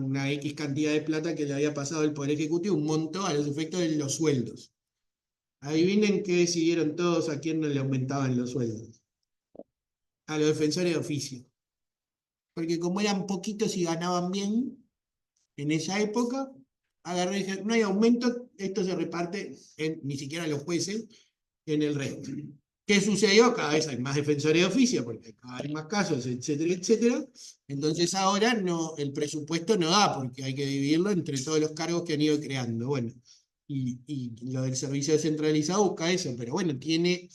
una X cantidad de plata que le había pasado el Poder Ejecutivo, un monto a los efectos de los sueldos. Adivinen qué decidieron todos a quién no le aumentaban los sueldos. A los defensores de oficio. Porque como eran poquitos y ganaban bien, en esa época, agarré y dije, no hay aumento, esto se reparte, ni siquiera los jueces, en el resto. ¿Qué sucedió? Cada vez hay más defensores de oficio, porque cada vez hay más casos, etcétera. Entonces ahora el presupuesto no da, porque hay que dividirlo entre todos los cargos que han ido creando. Bueno, y lo del servicio descentralizado busca eso, pero bueno, tiene,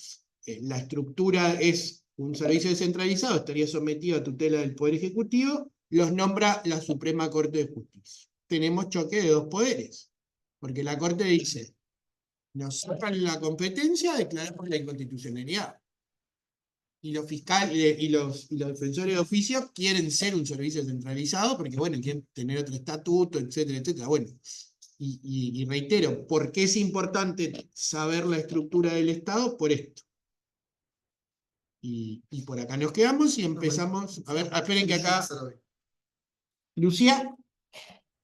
la estructura es un servicio descentralizado, estaría sometido a tutela del Poder Ejecutivo, los nombra la Suprema Corte de Justicia. Tenemos choque de dos poderes, porque la Corte dice, nos sacan la competencia, declaramos la inconstitucionalidad. Y los fiscales y los defensores de oficio quieren ser un servicio centralizado, porque bueno, quieren tener otro estatuto, etcétera. Bueno, y reitero, ¿por qué es importante saber la estructura del Estado? Por esto. Y por acá nos quedamos y empezamos. A ver, esperen que acá. Lucía.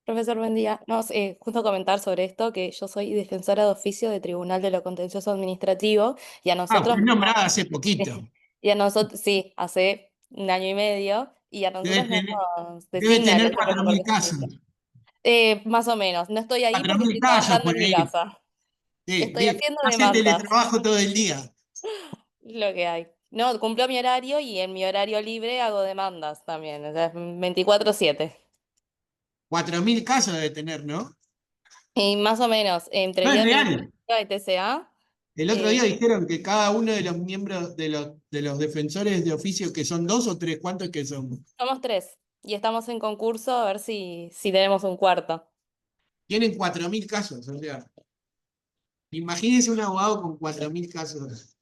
Profesor, buen día. No, justo comentar sobre esto, que yo soy defensora de oficio de Tribunal de lo Contencioso Administrativo, y a nosotros... fue nombrada hace poquito. Y a nosotros, sí, hace 1 año y medio, y a nosotros nos Debe designa tener el ente 4.000 casos. Más o menos, no estoy ahí porque 4.000 estoy casos trabajando por en mi ahí. casa. Sí, Estoy haciendo hace demandas. teletrabajo todo el día. Lo que hay. No, cumplo mi horario y en mi horario libre hago demandas también, o sea, 24/7. 4.000 casos debe tener, ¿no? Y más o menos, entre No es vía real. administrativa y TCA. El otro día dijeron que cada uno de los miembros de los defensores de oficio, que son 2 o 3, ¿cuántos que son? Somos 3 y estamos en concurso a ver si tenemos un cuarto. Tienen 4.000 casos, o sea. Imagínense un abogado con 4.000 casos.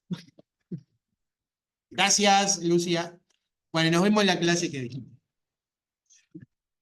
Gracias, Lucía. Bueno, nos vemos en la clase que viene.